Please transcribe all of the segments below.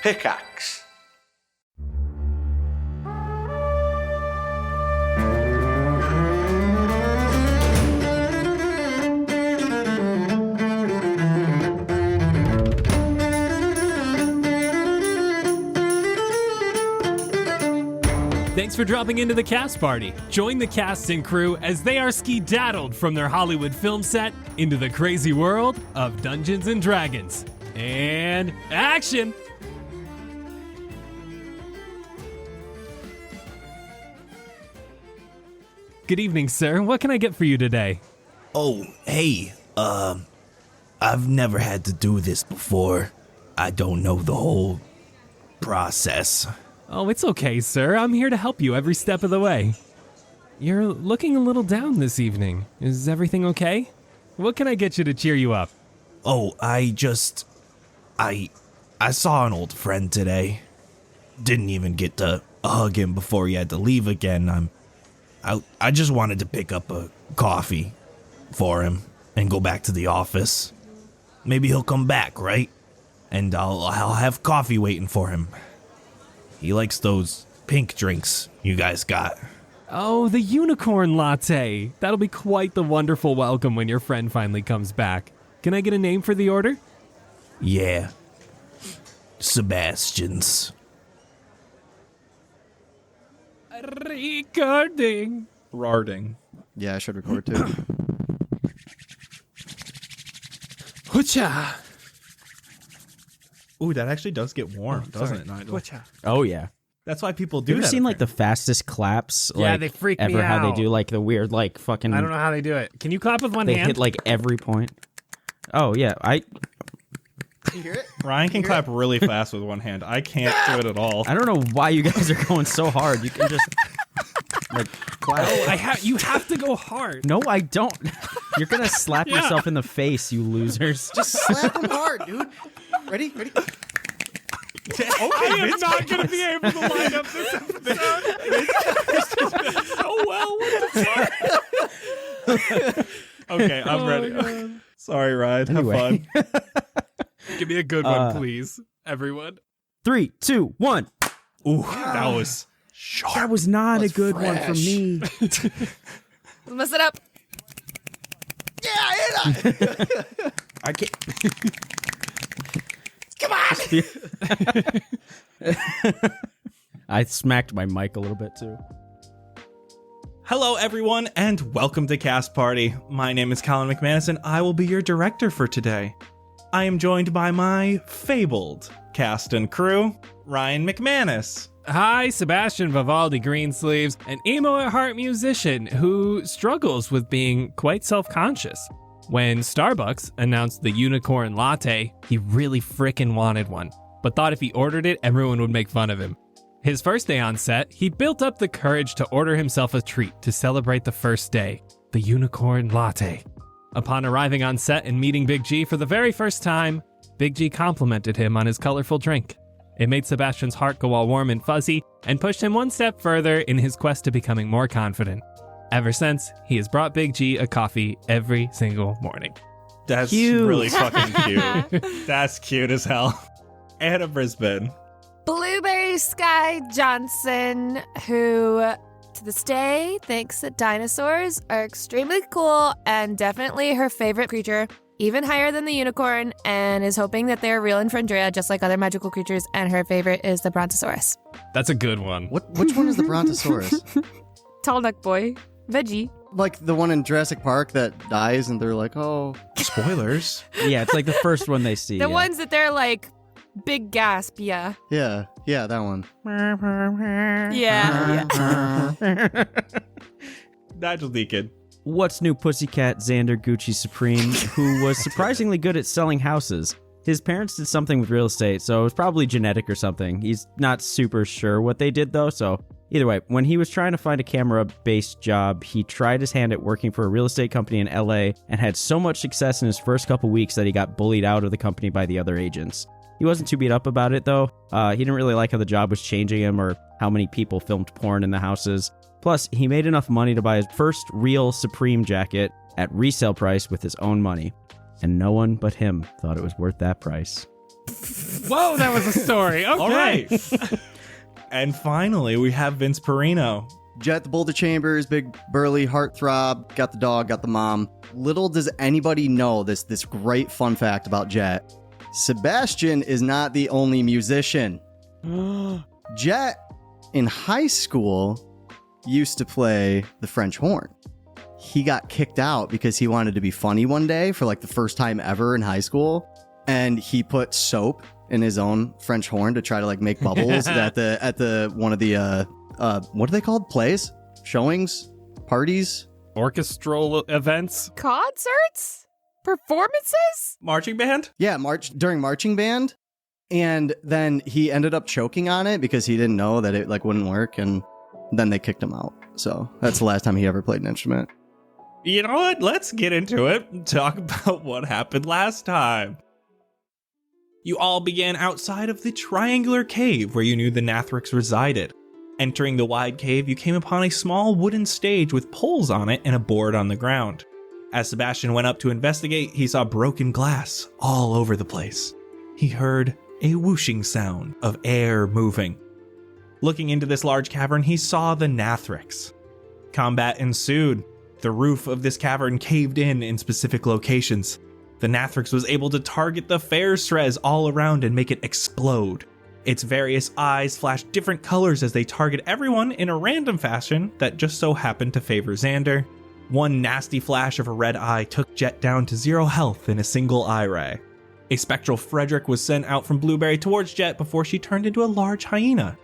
Pickaxe. Thanks for dropping into the cast party. Join the cast and crew as they are ski-daddled from their Hollywood film set into the crazy world of Dungeons and Dragons. And action! Good evening, sir. What can I get for you today? Oh, hey, I've never had to do this before. I don't know the whole process. Oh, it's okay, sir. I'm here to help you every step of the way. You're looking a little down this evening. Is everything okay? What can I get you to cheer you up? Oh, I saw an old friend today. Didn't even get to hug him before he had to leave again. I just wanted to pick up a coffee for him and go back to the office. Maybe he'll come back, right? And I'll have coffee waiting for him. He likes those pink drinks you guys got. Oh, the unicorn latte. That'll be quite the wonderful welcome when your friend finally comes back. Can I get a name for the order? Yeah. Sebastian's. Recording. Rarding. Yeah, I should record too. Hoocha. Ooh, that actually does get warm, doesn't it, Nigel? Oh, yeah. That's why people do You ever that. seen, like, the fastest claps? Yeah, like, they freak me ever how out. they do, like, the weird, like, fucking... I don't know how they do it. Can you clap with one They hand? hit, like, every point. Oh, yeah, You hear it? Ryan can clap really fast with one hand. I can't do it at all. I don't know why you guys are going so hard. You can just, like, clap. You have to go hard. No, I don't. You're gonna slap yourself in the face, you losers. Just slap him hard, dude. Ready? I am not going to be able to line up this episode. So well. What the fuck? Okay, I'm ready. Sorry, Ryan. Anyway. Have fun. Give me a good one, please, everyone. 3, 2, 1. Ooh, that was sharp. That was not a good one from me. Let's mess it up. Yeah, hit him! I can't. Come on! I smacked my mic a little bit too. Hello, everyone, and welcome to Cast Party. My name is Colin McManus, and I will be your director for today. I am joined by my fabled cast and crew, Ryan McManus. Hi, Sebastian Vivaldi Greensleeves, an emo at heart musician who struggles with being quite self-conscious. When Starbucks announced the unicorn latte, he really frickin' wanted one, but thought if he ordered it, everyone would make fun of him. His first day on set, he built up the courage to order himself a treat to celebrate the first day, the unicorn latte. Upon arriving on set and meeting Big G for the very first time, Big G complimented him on his colorful drink. It made Sebastian's heart go all warm and fuzzy and pushed him one step further in his quest to becoming more confident. Ever since, he has brought Big G a coffee every single morning. That's Cute. really fucking cute. That's cute as hell. Anna Brisbane. Blueberry Sky Johnson, who to this day thinks that dinosaurs are extremely cool and definitely her favorite creature, even higher than the unicorn, and is hoping that they're real in Frandrea just like other magical creatures, and her favorite is the Brontosaurus. That's a good one. Which one is the Brontosaurus? Tall neck boy. Veggie. Like the one in Jurassic Park that dies and they're like, oh. Spoilers. Yeah, it's like the first one they see. The ones that they're like, big gasp, yeah. Yeah, that one. Yeah. Nigel Deacon. What's new, Pussycat Xander Gucci Supreme, who was surprisingly good at selling houses. His parents did something with real estate, so it was probably genetic or something. He's not super sure what they did, though, so either way, when he was trying to find a camera-based job, he tried his hand at working for a real estate company in LA and had so much success in his first couple weeks that he got bullied out of the company by the other agents. He wasn't too beat up about it, though. He didn't really like how the job was changing him or how many people filmed porn in the houses. Plus, he made enough money to buy his first real Supreme jacket at resale price with his own money. And no one but him thought it was worth that price. Whoa, that was a story. Okay. All right. And finally, we have Vince Perino. Jett, the Boulder Chambers, big burly heartthrob, got the dog, got the mom. Little does anybody know this great fun fact about Jett. Sebastian is not the only musician. Jett, in high school, used to play the French horn. He got kicked out because he wanted to be funny one day for like the first time ever in high school. And he put soap in his own French horn to try to like make bubbles at the one of the what are they called? Plays? Showings? Parties? Orchestral events. Concerts? Performances? Marching band? Yeah, during marching band. And then he ended up choking on it because he didn't know that it like wouldn't work, and then they kicked him out. So that's the last time he ever played an instrument. You know what? Let's get into it and talk about what happened last time. You all began outside of the triangular cave where you knew the Nathrix resided. Entering the wide cave, you came upon a small wooden stage with poles on it and a board on the ground. As Sebastian went up to investigate, he saw broken glass all over the place. He heard a whooshing sound of air moving. Looking into this large cavern, he saw the Nathrix. Combat ensued. The roof of this cavern caved in specific locations. The Nathrix was able to target the Fixations all around and make it explode. Its various eyes flashed different colors as they target everyone in a random fashion that just so happened to favor Xander. One nasty flash of a red eye took Jett down to 0 health in a single eye ray. A spectral Frederick was sent out from Blueberry towards Jett before she turned into a large hyena.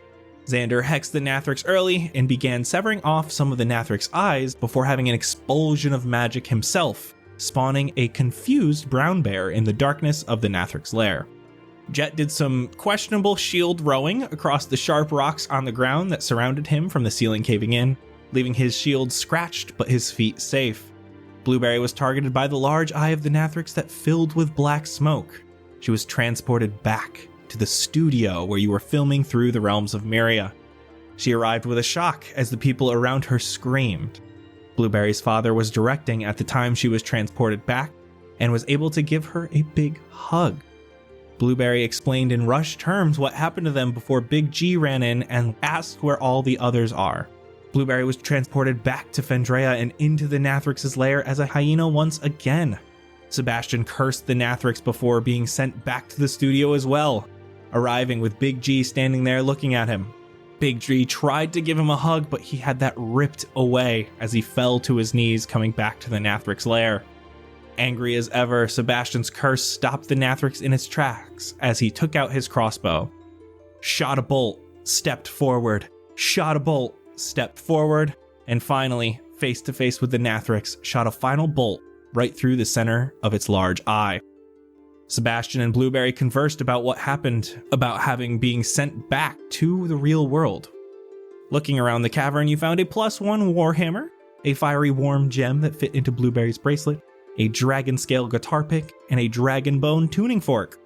Xander hexed the Nathrix early and began severing off some of the Nathrix eyes before having an explosion of magic himself, spawning a confused brown bear in the darkness of the Nathrix lair. Jett did some questionable shield rowing across the sharp rocks on the ground that surrounded him from the ceiling caving in, leaving his shield scratched but his feet safe. Blueberry was targeted by the large eye of the Nathrix that filled with black smoke. She was transported back to the studio where you were filming through the realms of Myria. She arrived with a shock as the people around her screamed. Blueberry's father was directing at the time she was transported back and was able to give her a big hug. Blueberry explained in rushed terms what happened to them before Big G ran in and asked where all the others are. Blueberry was transported back to Fendrea and into the Nathrix's lair as a hyena once again. Sebastian cursed the Nathrix before being sent back to the studio as well, arriving with Big G standing there looking at him. Big G tried to give him a hug, but he had that ripped away as he fell to his knees coming back to the Nathrix lair. Angry as ever, Sebastian's curse stopped the Nathrix in its tracks as he took out his crossbow. Shot a bolt, stepped forward, shot a bolt, stepped forward, and finally, face to face with the Nathrix, shot a final bolt right through the center of its large eye. Sebastian and Blueberry conversed about what happened, about having being sent back to the real world. Looking around the cavern, you found a +1 warhammer, a fiery warm gem that fit into Blueberry's bracelet, a dragon scale guitar pick, and a dragon bone tuning fork.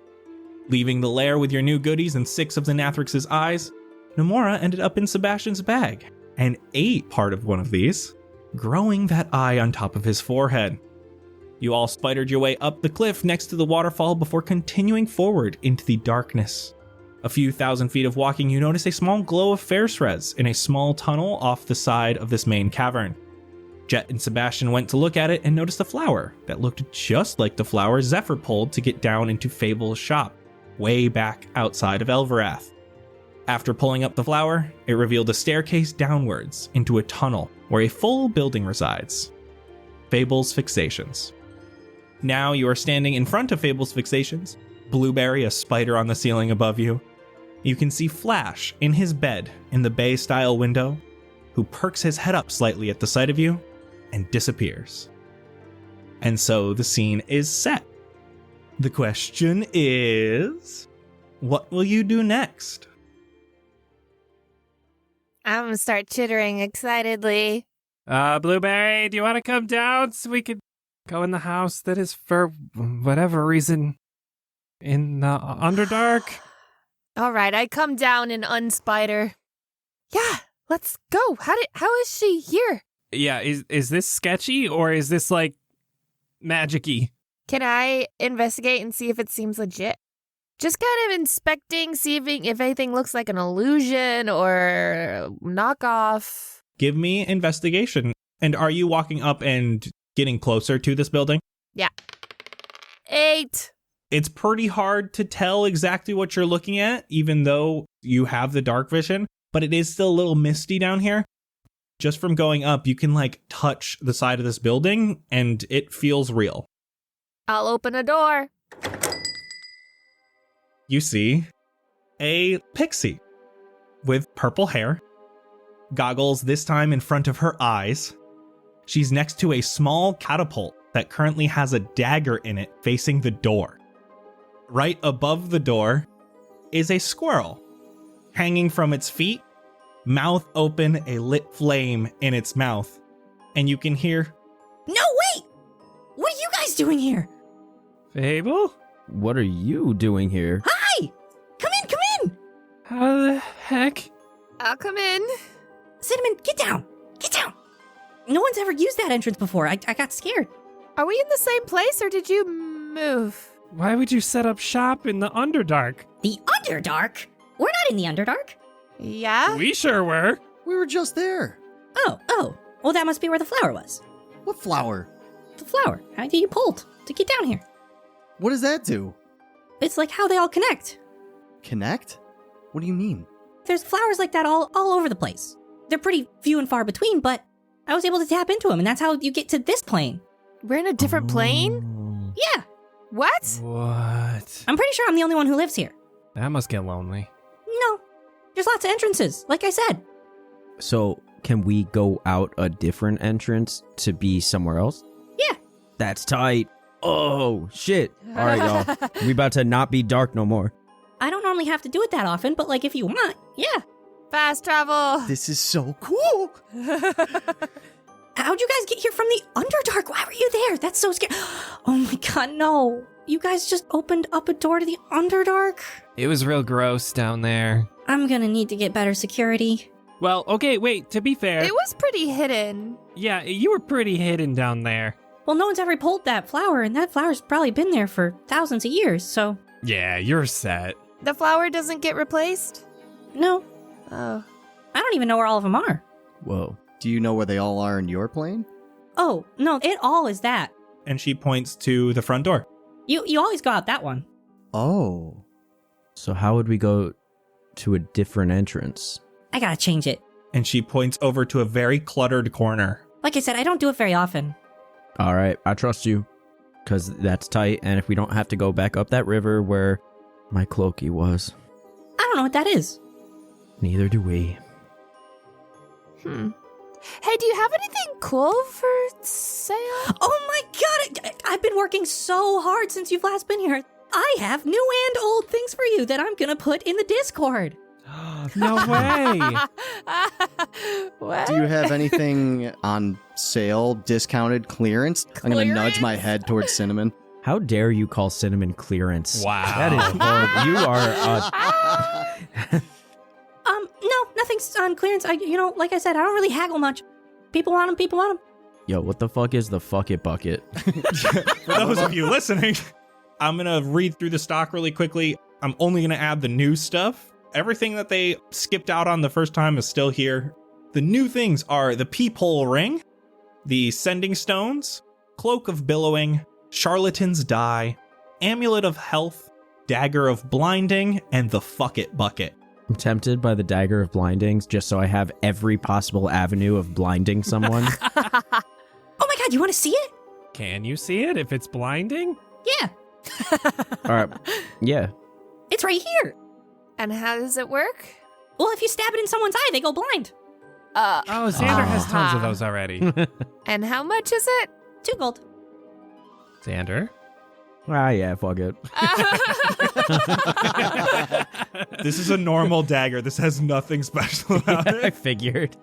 Leaving the lair with your new goodies and 6 of the Nathrix's eyes, Nomura ended up in Sebastian's bag and ate part of one of these, growing that eye on top of his forehead. You all spidered your way up the cliff next to the waterfall before continuing forward into the darkness. A few thousand feet of walking, you notice a small glow of Fixations in a small tunnel off the side of this main cavern. Jett and Sebastian went to look at it and noticed a flower that looked just like the flower Zephyr pulled to get down into Fable's shop, way back outside of Elverath. After pulling up the flower, it revealed a staircase downwards into a tunnel where a full building resides. Fable's Fixations. Now you are standing in front of Fable's Fixations, Blueberry, a spider on the ceiling above you. You can see Flash in his bed in the bay-style window, who perks his head up slightly at the sight of you and disappears. And so the scene is set. The question is, what will you do next? I'm gonna start chittering excitedly. Blueberry, do you want to come down so we could go in the house that is, for whatever reason, in the Underdark? All right, I come down and unspider. Yeah, let's go. How is she here? Yeah, is this sketchy or is this like magic-y? Can I investigate and see if it seems legit? Just kind of inspecting, seeing if anything looks like an illusion or knockoff. Give me investigation. And are you walking up and getting closer to this building? Yeah. 8. It's pretty hard to tell exactly what you're looking at, even though you have the dark vision, but it is still a little misty down here. Just from going up, you can like touch the side of this building and it feels real. I'll open a door. You see a pixie with purple hair, goggles this time in front of her eyes. She's next to a small catapult that currently has a dagger in it facing the door. Right above the door is a squirrel hanging from its feet, mouth open, a lit flame in its mouth. And you can hear, No, wait! What are you guys doing here? Fable? What are you doing here? Hi! Come in, come in! How the heck? I'll come in. Cinnamon, get down! Get down! No one's ever used that entrance before. I got scared. Are we in the same place or did you move? Why would you set up shop in the Underdark? The Underdark? We're not in the Underdark. Yeah? We sure were. We were just there. Oh. Well, that must be where the flower was. What flower? The flower. How do you pulled to get down here? What does that do? It's like how they all connect. Connect? What do you mean? There's flowers like that all over the place. They're pretty few and far between, but I was able to tap into them, and that's how you get to this plane. We're in a different plane? Yeah, What? What? I'm pretty sure I'm the only one who lives here. That must get lonely. No, there's lots of entrances, like I said. So, can we go out a different entrance to be somewhere else? Yeah. That's tight. Oh, shit. All right, y'all. We about to not be dark no more. I don't normally have to do it that often, but like if you want, yeah. Fast travel. This is so cool. How'd you guys get here from the Underdark? Why were you there? That's so scary. Oh my god, no. You guys just opened up a door to the Underdark? It was real gross down there. I'm gonna need to get better security. Well, okay, wait, to be fair. It was pretty hidden. Yeah, you were pretty hidden down there. Well, no one's ever pulled that flower, and that flower's probably been there for thousands of years, so... Yeah, you're set. The flower doesn't get replaced? No, Oh. I don't even know where all of them are. Whoa. Do you know where they all are in your plane? Oh, no, it all is that. and she points to the front door. You always go out that one. Oh. So how would we go to a different entrance? I gotta change it. And she points over to a very cluttered corner. Like I said, I don't do it very often. All right, I trust you. Because that's tight, and if we don't have to go back up that river where my cloaky was. I don't know what that is. Neither do we. Hey, do you have anything cool for sale? Oh my god, I've been working so hard since you've last been here. I have new and old things for you that I'm gonna put in the Discord. No way. What? Do you have anything on sale, discounted, clearance? I'm going to nudge my head towards Cinnamon. How dare you call cinnamon clearance? Wow. That is horrible. You are No, nothing's on clearance. Like I said, I don't really haggle much. People want them, people want them. Yo, what the fuck is the fuck it bucket? For those of you listening, I'm going to read through the stock really quickly. I'm only going to add the new stuff. Everything that they skipped out on the first time is still here. The new things are the peephole ring, the sending stones, cloak of billowing, charlatan's die, amulet of health, dagger of blinding, and the fuck it bucket. I'm tempted by the dagger of blindings just so I have every possible avenue of blinding someone. Oh my god, you want to see it? Can you see it if it's blinding? Yeah, All right. Yeah. it's right here. And how does it work? Well, if you stab it in someone's eye, they go blind. Oh, Xander has tons of Ah. those already. And how much is it? 2 gold. Xander? Ah, yeah, fuck it. This is a normal dagger. This has nothing special about I it. figured.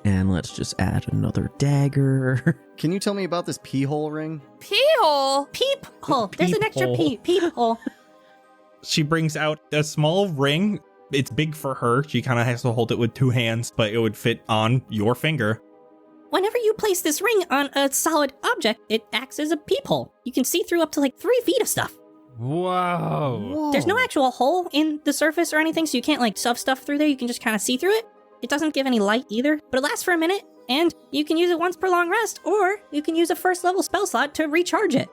And let's just add another dagger. Can you tell me about this pee-hole ring? Peehole. Peep hole. There's an extra peep hole. She brings out a small ring. It's big for her. She kind of has to hold it with 2 hands, but it would fit on your finger. Whenever you place this ring on a solid object, it acts as a peephole. You can see through up to 3 feet of stuff. Whoa. There's no actual hole in the surface or anything, so you can't like shove stuff through there. You can just kind of see through it. It doesn't give any light either, but it lasts for a minute, and you can use it once per long rest, or you can use a first level spell slot to recharge it.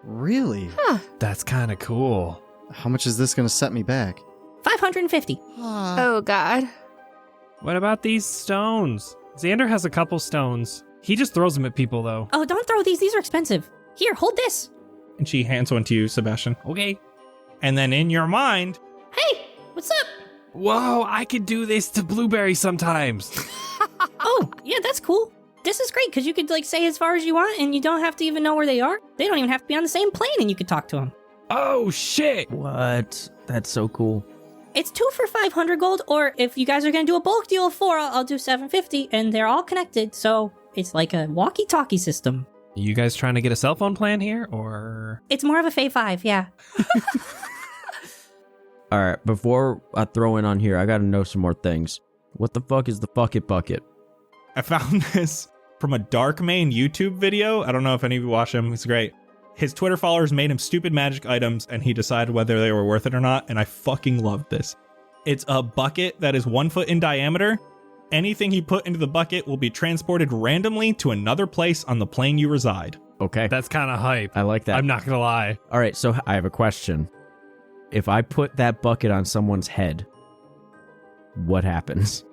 Really? That's kind of cool. How much is this going to set me back? 550. Oh, God. What about these stones? Xander has a couple stones. He just throws them at people, though. Oh, don't throw these. These are expensive. Here, hold this. And she hands one to you, Sebastian. Okay. And then in your mind, Hey, what's up? Whoa, I could do this to Blueberry sometimes. Oh, yeah, that's cool. This is great, because you could like say as far as you want, and you don't have to even know where they are. They don't even have to be on the same plane, and you could talk to them. Oh, shit. What? That's so cool. It's 2 for 500 gold, or if you guys are going to do a bulk deal of 4, I'll do 750, and they're all connected, so it's like a walkie-talkie system. You guys trying to get a cell phone plan here, or? It's more of a Fave 5, yeah. All right, before I throw in on here, I got to know some more things. What the fuck is the bucket bucket? I found this from a Dark Main YouTube video. I don't know if any of you watch him. It's great. His Twitter followers made him stupid magic items, and he decided whether they were worth it or not, and I fucking loved this. It's a bucket that is 1 foot in diameter. Anything he put into the bucket will be transported randomly to another place on the plane you reside. Okay, That's kind of hype. I like that. I'm not going to lie. All right, so I have a question. If I put that bucket on someone's head, what happens?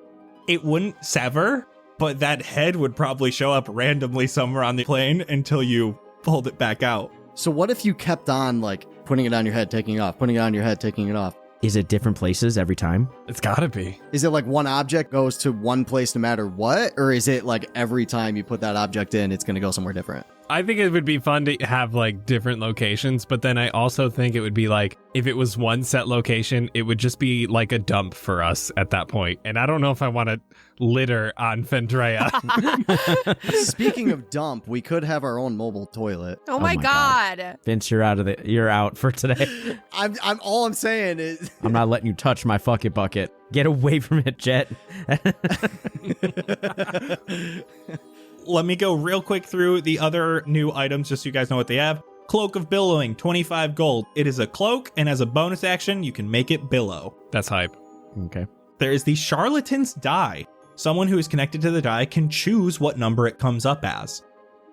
It wouldn't sever, but that head would probably show up randomly somewhere on the plane until you pulled it back out. So what if you kept on, like, putting it on your head, taking it off, putting it on your head, taking it off? Is it different places every time? It's got to be. Is it like one object goes to one place no matter what? Or is it like every time you put that object in, it's going to go somewhere different? I think it would be fun to have like different locations, but then I also think it would be like, if it was one set location, it would just be like a dump for us at that point. And I don't know if I want to litter on Fendrea. Speaking of dump, we could have our own mobile toilet. Oh my God. Vince, you're out for today. I'm all I'm saying is I'm not letting you touch my fucking bucket. Get away from it, Jett. Let me go real quick through the other new items just so you guys know what they have. Cloak of Billowing, 25 gold. It is a cloak, and as a bonus action, you can make it billow. That's hype. Okay. There is the Charlatan's Die. Someone who is connected to the die can choose what number it comes up as.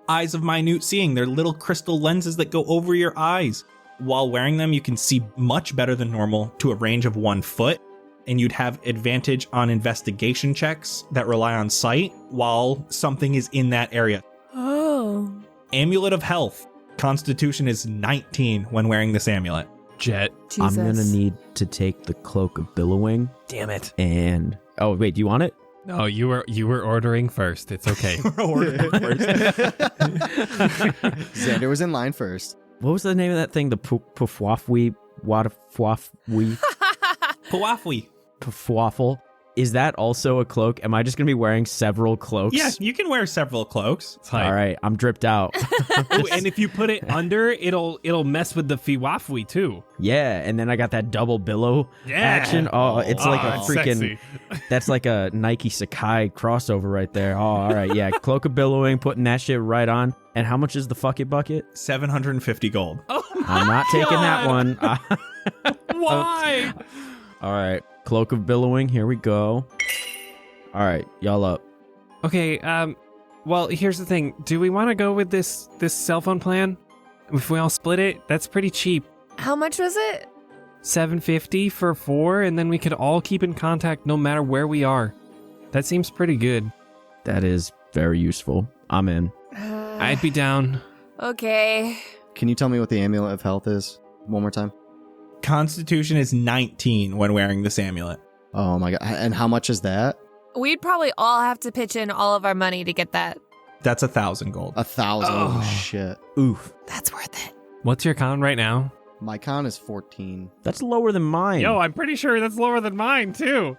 Eyes of Minute Seeing, they're little crystal lenses that go over your eyes. While wearing them, you can see much better than normal to a range of 1 foot, and you'd have advantage on investigation checks that rely on sight while something is in that area. Oh. Amulet of Health. Constitution is 19 when wearing this amulet. Jett. Jesus. I'm going to need to take the Cloak of Billowing. Damn it. And... Oh, wait, do you want it? No, you were ordering first. It's okay. Xander was in line first. What was the name of that thing? The Pufwafwi? Wadafwafwi? Pawafwi. Pufwaffle? Is that also a cloak? Am I just going to be wearing several cloaks? Yeah, you can wear several cloaks. It's hype. All right, I'm dripped out. Ooh, and if you put it under, it'll mess with the Fiwafwi too. Yeah, and then I got that double billow action. Oh, it's like a freaking... Sexy. That's like a Nike Sakai crossover right there. Oh, all right, yeah. Cloak of Billowing, putting that shit right on. And how much is the fuck it bucket? 750 gold. Oh I'm not taking that one. Why? All right, Cloak of Billowing, here we go. All right, y'all up. Okay, well, here's the thing. Do we want to go with this cell phone plan? If we all split it, that's pretty cheap. How much was it? $750 for 4, and then we could all keep in contact no matter where we are. That seems pretty good. That is very useful. I'm in. I'd be down. Okay. Can you tell me what the Amulet of Health is one more time? Constitution is 19 when wearing this amulet. Oh my god. And how much is that? We'd probably all have to pitch in all of our money to get that. That's 1,000 gold. 1,000. Oh. Oh shit. Oof. That's worth it. What's your con right now? My con is 14. That's lower than mine. Yo, I'm pretty sure that's lower than mine, too.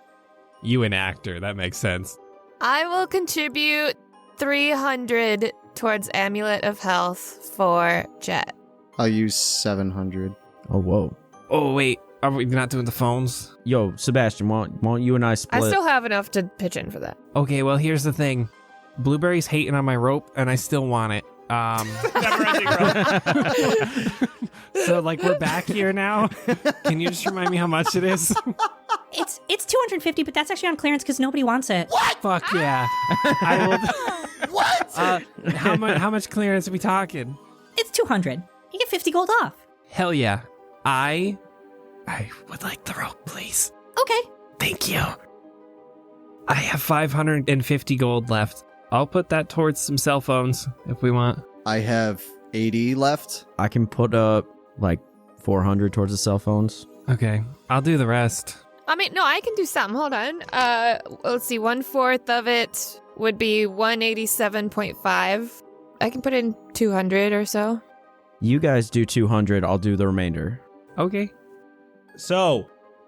You an actor. That makes sense. I will contribute 300 towards Amulet of Health for Jett. I'll use 700. Oh, whoa. Oh, wait. Are we not doing the phones? Yo, Sebastian, won't you and I split? I still have enough to pitch in for that. Okay, well, here's the thing. Blueberry's hating on my rope, and I still want it. So, like, we're back here now? Can you just remind me how much it is? It's 250, but that's actually on clearance because nobody wants it. Fuck yeah. I will... What? How much clearance are we talking? It's 200. You get 50 gold off. Hell yeah. I would like the rope, please. Okay. Thank you. I have 550 gold left. I'll put that towards some cell phones if we want. I have 80 left. I can put up like 400 towards the cell phones. Okay, I'll do the rest. I mean, no, I can do something. Hold on. Let's see. 1/4 of it would be 187.5. I can put in 200 or so. You guys do 200. I'll do the remainder. Okay. So,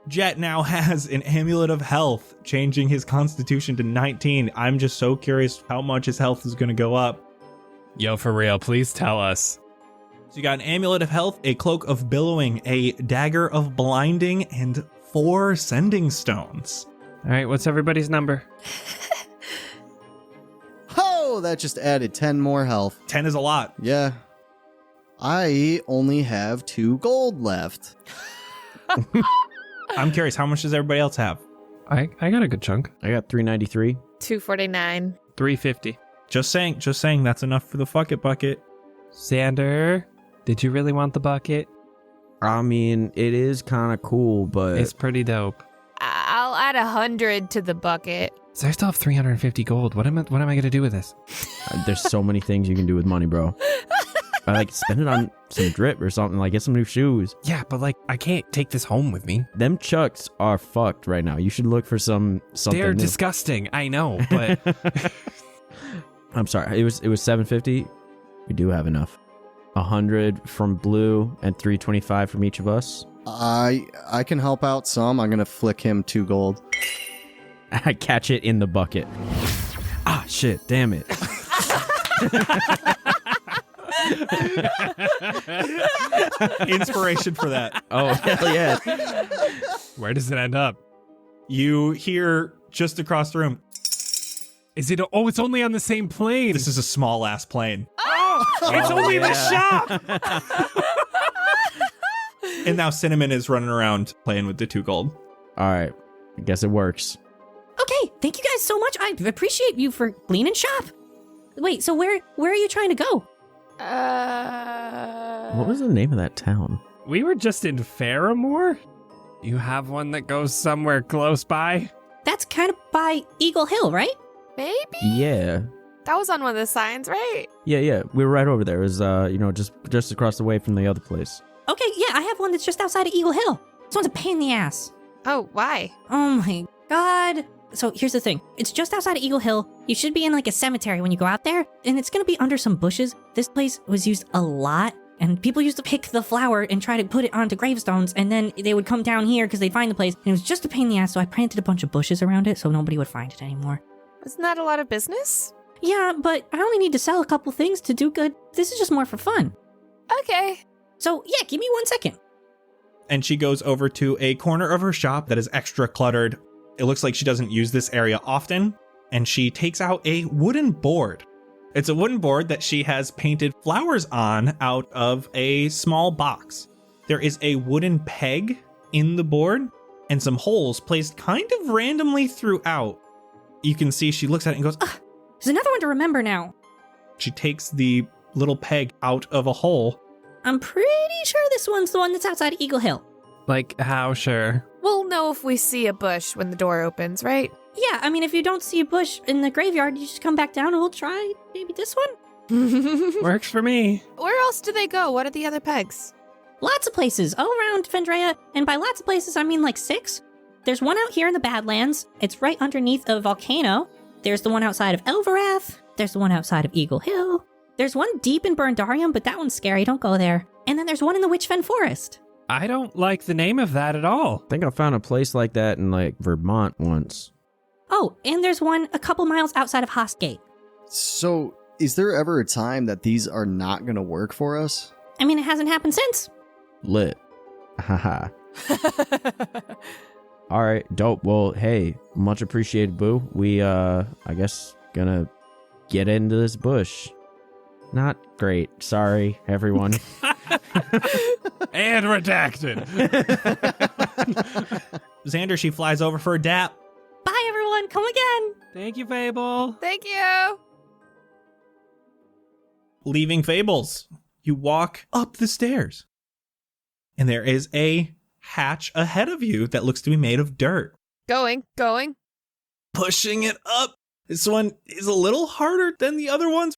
Jett now has an amulet of health, changing his constitution to 19. I'm just so curious how much his health is going to go up. Yo, for real, please tell us. So you got an amulet of health, a cloak of billowing, a dagger of blinding, and 4 sending stones. All right, what's everybody's number? Oh, that just added 10 more health. 10 is a lot. Yeah. I only have 2 gold left. I'm curious, how much does everybody else have? I got a good chunk. I got 393. 249. 350. Just saying, that's enough for the fuck it bucket. Xander, did you really want the bucket? I mean, it is kind of cool, but It's pretty dope. I'll add 100 to the bucket. So I still have 350 gold. What am I going to do with this? there's so many things you can do with money, bro. I like spend it on some drip or something. Like get some new shoes. Yeah, but like I can't take this home with me. Them chucks are fucked right now. You should look for something. They're new. disgusting. I know, but I'm sorry. It was 750. We do have enough. 100 from Blue and 325 from each of us. I can help out some. I'm going to flick him 2 gold. I catch it in the bucket. Ah, shit. Damn it. Inspiration for that. Oh, hell yeah. where does it end up? You hear just across the room, Is it? Oh, it's only on the same plane. this is a small ass plane. It's only in the shop. And now Cinnamon is running around playing with the 2 gold. All right. I guess it works. Okay, thank you guys so much. I appreciate you for cleaning shop. Wait, so where are you trying to go? What was the name of that town? We were just in Faramore. You have one that goes somewhere close by? That's kind of by Eagle Hill, right? Maybe? Yeah. That was on one of the signs, right? Yeah. We were right over there. It was, just across the way from the other place. Okay, yeah, I have one that's just outside of Eagle Hill. This one's a pain in the ass. Oh, why? Oh my god. So here's the thing. It's just outside of Eagle Hill. You should be in like a cemetery when you go out there, and it's gonna be under some bushes. This place was used a lot, and people used to pick the flower and try to put it onto gravestones, and then they would come down here because they'd find the place, and it was just a pain in the ass, so I planted a bunch of bushes around it so nobody would find it anymore. Isn't that a lot of business? Yeah, but I only need to sell a couple things to do good. This is just more for fun. Okay. So yeah, give me 1 second. And she goes over to a corner of her shop that is extra cluttered. It looks like she doesn't use this area often. And she takes out a wooden board. It's a wooden board that she has painted flowers on out of a small box. There is a wooden peg in the board and some holes placed kind of randomly throughout. You can see she looks at it and goes, There's another one to remember now. She takes the little peg out of a hole. I'm pretty sure this one's the one that's outside of Eagle Hill. Like, how sure? We'll know if we see a bush when the door opens, right? Yeah, I mean, if you don't see a bush in the graveyard, you just come back down and we'll try maybe this one. Works for me. Where else do they go? What are the other pegs? Lots of places all around Vendrea, and by lots of places, I mean like 6. There's one out here in the Badlands. It's right underneath a volcano. There's the one outside of Elverath. There's the one outside of Eagle Hill. There's one deep in Burndarium, but that one's scary. Don't go there. And then there's one in the Witchfen Forest. I don't like the name of that at all. I think I found a place like that in like Vermont once. Oh, and there's one a couple miles outside of Hostgate. So, is there ever a time that these are not going to work for us? I mean, it hasn't happened since. Lit. Haha. All right, dope. Well, hey, much appreciated, Boo. We, I guess, gonna get into this bush. Not great. Sorry, everyone. And redacted. Xander, she flies over for a dap. Bye, everyone. Come again. Thank you, Fable. Thank you. Leaving Fables, you walk up the stairs. And there is a hatch ahead of you that looks to be made of dirt. Going. Pushing it up. This one is a little harder than the other ones.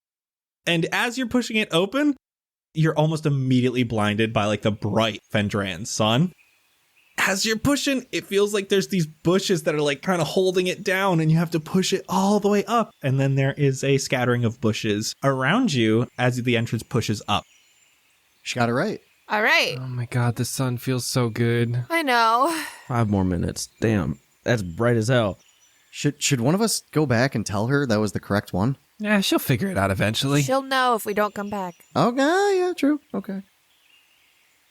And as you're pushing it open, you're almost immediately blinded by like the bright Fendran sun. As you're pushing, it feels like there's these bushes that are like kind of holding it down, and you have to push it all the way up. And then there is a scattering of bushes around you as the entrance pushes up. She got it right. All right. Oh my god, the sun feels so good. I know. 5 more minutes. Damn. That's bright as hell. Should one of us go back and tell her that was the correct one? Yeah, she'll figure it out eventually. She'll know if we don't come back. Okay, yeah, true. Okay.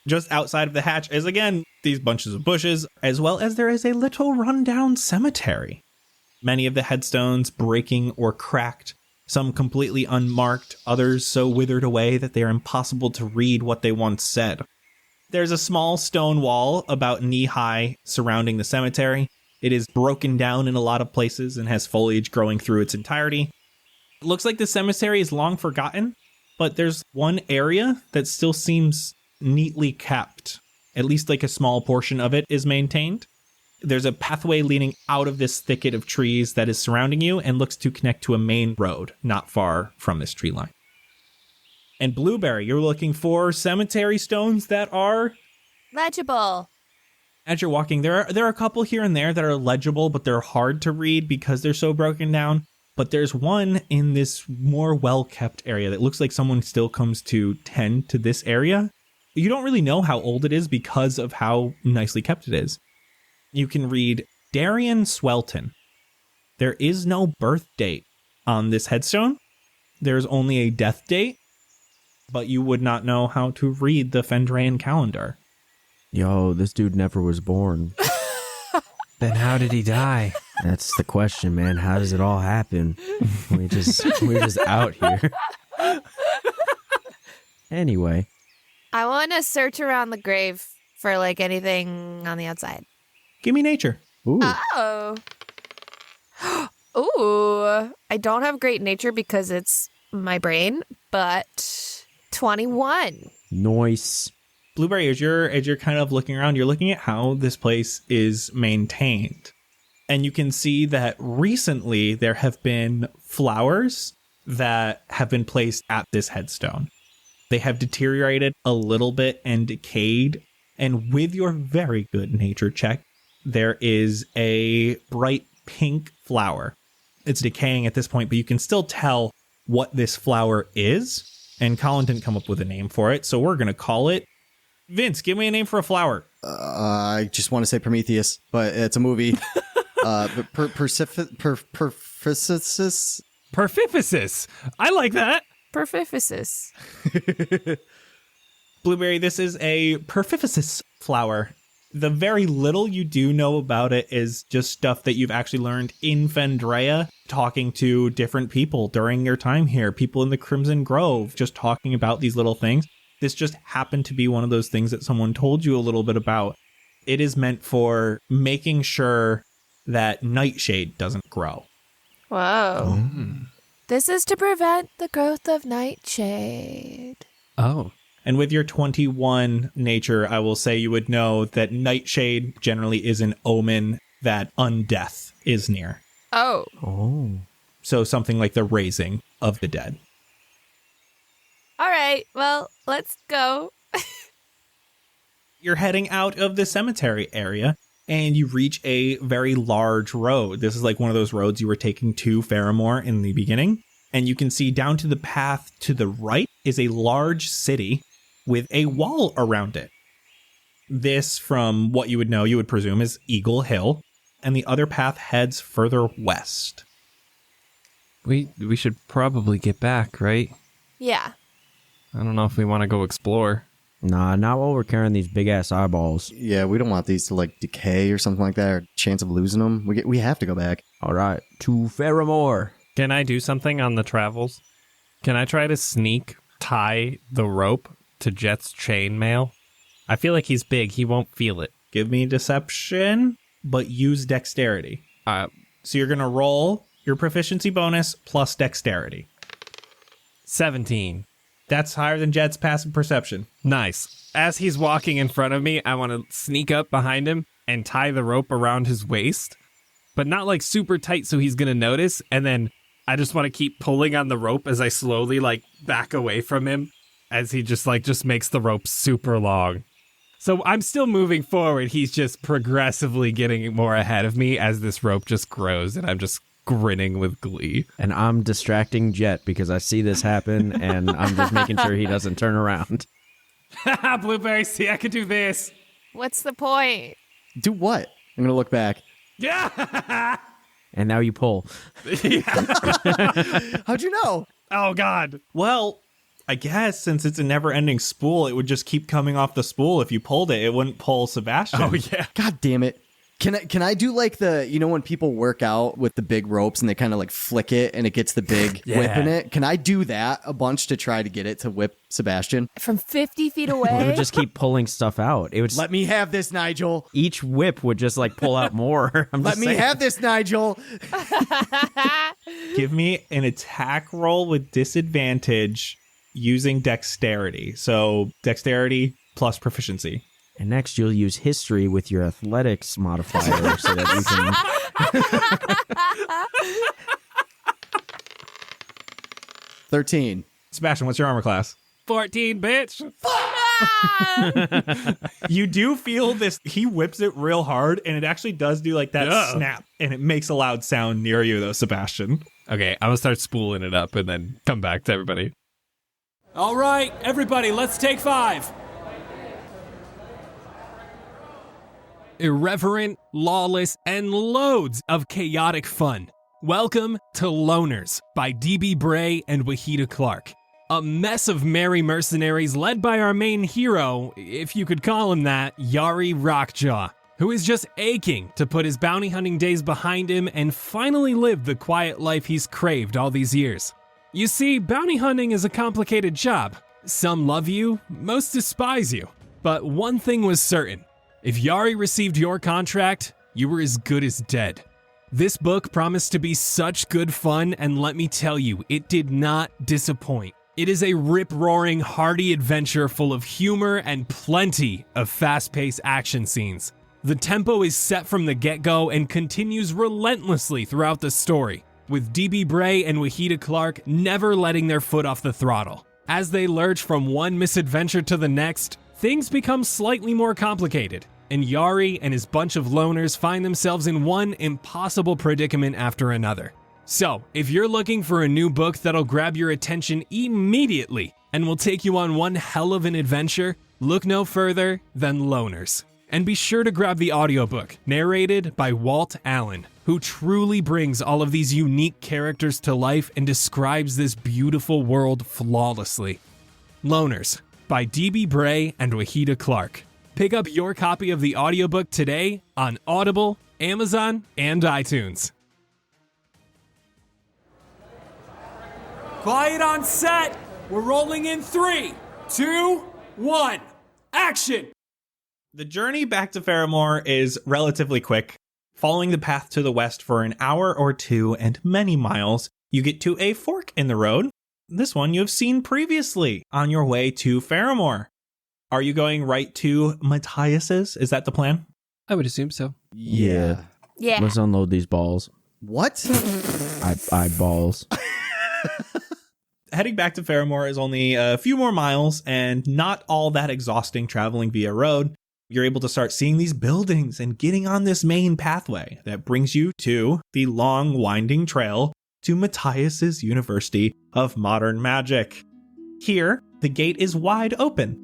Just outside of the hatch is, again, these bunches of bushes, as well as there is a little rundown cemetery. Many of the headstones breaking or cracked, some completely unmarked, others so withered away that they are impossible to read what they once said. There's a small stone wall about knee-high surrounding the cemetery. It is broken down in a lot of places and has foliage growing through its entirety. It looks like the cemetery is long forgotten, but there's one area that still seems neatly kept. At least like a small portion of it is maintained. There's a pathway leading out of this thicket of trees that is surrounding you and looks to connect to a main road not far from this tree line. And Blueberry, you're looking for cemetery stones that are... Legible. As you're walking, there are a couple here and there that are legible, but they're hard to read because they're so broken down. But there's one in this more well-kept area that looks like someone still comes to tend to this area. You don't really know how old it is because of how nicely kept it is. You can read Darian Swelton. There is no birth date on this headstone. There's only a death date, but you would not know how to read the Fendran calendar. Yo, this dude never was born. Then how did he die? That's the question, man. How does it all happen? We're just out here. Anyway. I want to search around the grave for like anything on the outside. Give me nature. Ooh. Oh. Ooh. I don't have great nature because it's my brain, but 21. Nice. Blueberry, as you're kind of looking around, you're looking at how this place is maintained. And you can see that recently there have been flowers that have been placed at this headstone. They have deteriorated a little bit and decayed. And with your very good nature check, there is a bright pink flower. It's decaying at this point, but you can still tell what this flower is. And Colin didn't come up with a name for it, so we're going to call it... Vince, give me a name for a flower. I just want to say Prometheus, but it's a movie. Perficis? Perfificus. I like that. Perfificus. Blueberry, this is a Perfificus flower. The very little you do know about it is just stuff that you've actually learned in Fendrea, talking to different people during your time here, people in the Crimson Grove, just talking about these little things. This just happened to be one of those things that someone told you a little bit about. It is meant for making sure that nightshade doesn't grow. Whoa. This is to prevent the growth of nightshade. Oh. And with your 21 nature, I will say you would know that nightshade generally is an omen that undeath is near. Oh. Oh. So something like the raising of the dead. All right. Well, let's go. You're heading out of the cemetery area and you reach a very large road. This is like one of those roads you were taking to Faramore in the beginning. And you can see down to the path to the right is a large city with a wall around it. This, from what you would know, you would presume, is Eagle Hill. And the other path heads further west. We should probably get back, right? Yeah. I don't know if we want to go explore. Nah, not while we're carrying these big-ass eyeballs. Yeah, we don't want these to, like, decay or something like that, or chance of losing them. We have to go back. All right, to Faramore. Can I do something on the travels? Can I try to tie the rope to Jett's chainmail? I feel like he's big. He won't feel it. Give me deception, but use dexterity. So you're going to roll your proficiency bonus plus dexterity. 17. That's higher than Jett's passive perception. Nice. As he's walking in front of me, I want to sneak up behind him and tie the rope around his waist, but not like super tight so he's going to notice. And then I just want to keep pulling on the rope as I slowly like back away from him as he just makes the rope super long. So I'm still moving forward. He's just progressively getting more ahead of me as this rope just grows, and I'm just grinning with glee. And I'm distracting Jett because I see this happen, and I'm just making sure he doesn't turn around. Blueberry, see, I could do this. What's the point? Do what? I'm gonna look back. Yeah. And now you pull. How'd you know? Oh, God. Well, I guess since it's a never-ending spool, it would just keep coming off the spool. If you pulled it, it wouldn't pull Sebastian. Oh, yeah. God damn it. Can I do like when people work out with the big ropes and they kind of like flick it and it gets the big whip in it? Can I do that a bunch to try to get it to whip Sebastian? From 50 feet It away? would just keep pulling stuff out. It would Let me have this, Nigel. each whip would just like pull out more. Let me have this, Nigel. Give me an attack roll with disadvantage using dexterity. So dexterity plus proficiency. And next, you'll use history with your athletics modifier so that you can. 13. Sebastian, what's your armor class? 14, bitch. You do feel this. He whips it real hard, and it actually does do like that snap, and it makes a loud sound near you, though, Sebastian. Okay, I'm going to start spooling it up and then come back to everybody. All right, everybody, let's take 5. Irreverent, lawless, and loads of chaotic fun. Welcome to Loners by D.B. Bray and Wahida Clark. A mess of merry mercenaries led by our main hero, if you could call him that, Yari Rockjaw, who is just aching to put his bounty hunting days behind him and finally live the quiet life he's craved all these years. You see, bounty hunting is a complicated job. Some love you, most despise you. But one thing was certain. If Yari received your contract, you were as good as dead. This book promised to be such good fun, and let me tell you, it did not disappoint. It is a rip-roaring, hearty adventure full of humor and plenty of fast-paced action scenes. The tempo is set from the get-go and continues relentlessly throughout the story, with D.B. Bray and Wahida Clark never letting their foot off the throttle. As they lurch from one misadventure to the next, things become slightly more complicated, and Yari and his bunch of loners find themselves in one impossible predicament after another. So, if you're looking for a new book that'll grab your attention immediately and will take you on one hell of an adventure, look no further than Loners. And be sure to grab the audiobook, narrated by Walt Allen, who truly brings all of these unique characters to life and describes this beautiful world flawlessly. Loners by D.B. Bray and Wahida Clark. Pick up your copy of the audiobook today on Audible, Amazon, and iTunes. Quiet on set. We're rolling in 3, 2, 1. Action! The journey back to Faramore is relatively quick. Following the path to the west for an hour or two and many miles, you get to a fork in the road. This one you have seen previously on your way to Faramore. Are you going right to Matthias's? Is that the plan? I would assume so. Yeah. Yeah. Let's unload these balls. What? Eyeballs. Heading back to Faramore is only a few more miles and not all that exhausting traveling via road. You're able to start seeing these buildings and getting on this main pathway that brings you to the long winding trail to Matthias's University of Modern Magic. Here, the gate is wide open.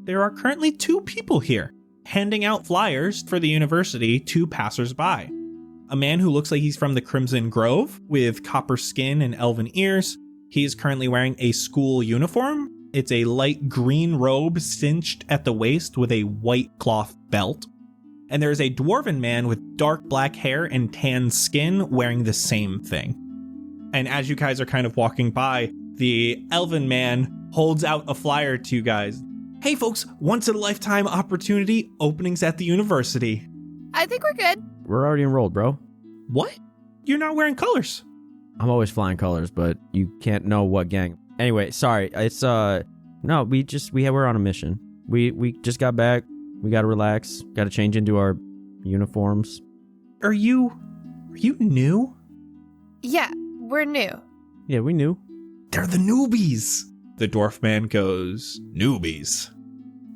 There are currently 2 people here, handing out flyers for the university to passersby. A man who looks like he's from the Crimson Grove, with copper skin and elven ears. He is currently wearing a school uniform. It's a light green robe cinched at the waist with a white cloth belt. And there is a dwarven man with dark black hair and tan skin wearing the same thing. And as you guys are kind of walking by, the elven man holds out a flyer to you guys. Hey folks, once in a lifetime opportunity, openings at the university. I think we're good. We're already enrolled, bro. What? You're not wearing colors. I'm always flying colors, but you can't know what gang. Anyway, sorry. It's no, we're on a mission. We just got back. We gotta relax. Gotta change into our uniforms. Are you new? Yeah, we're new. Yeah, we knew. They're the newbies. The dwarf man goes, newbies.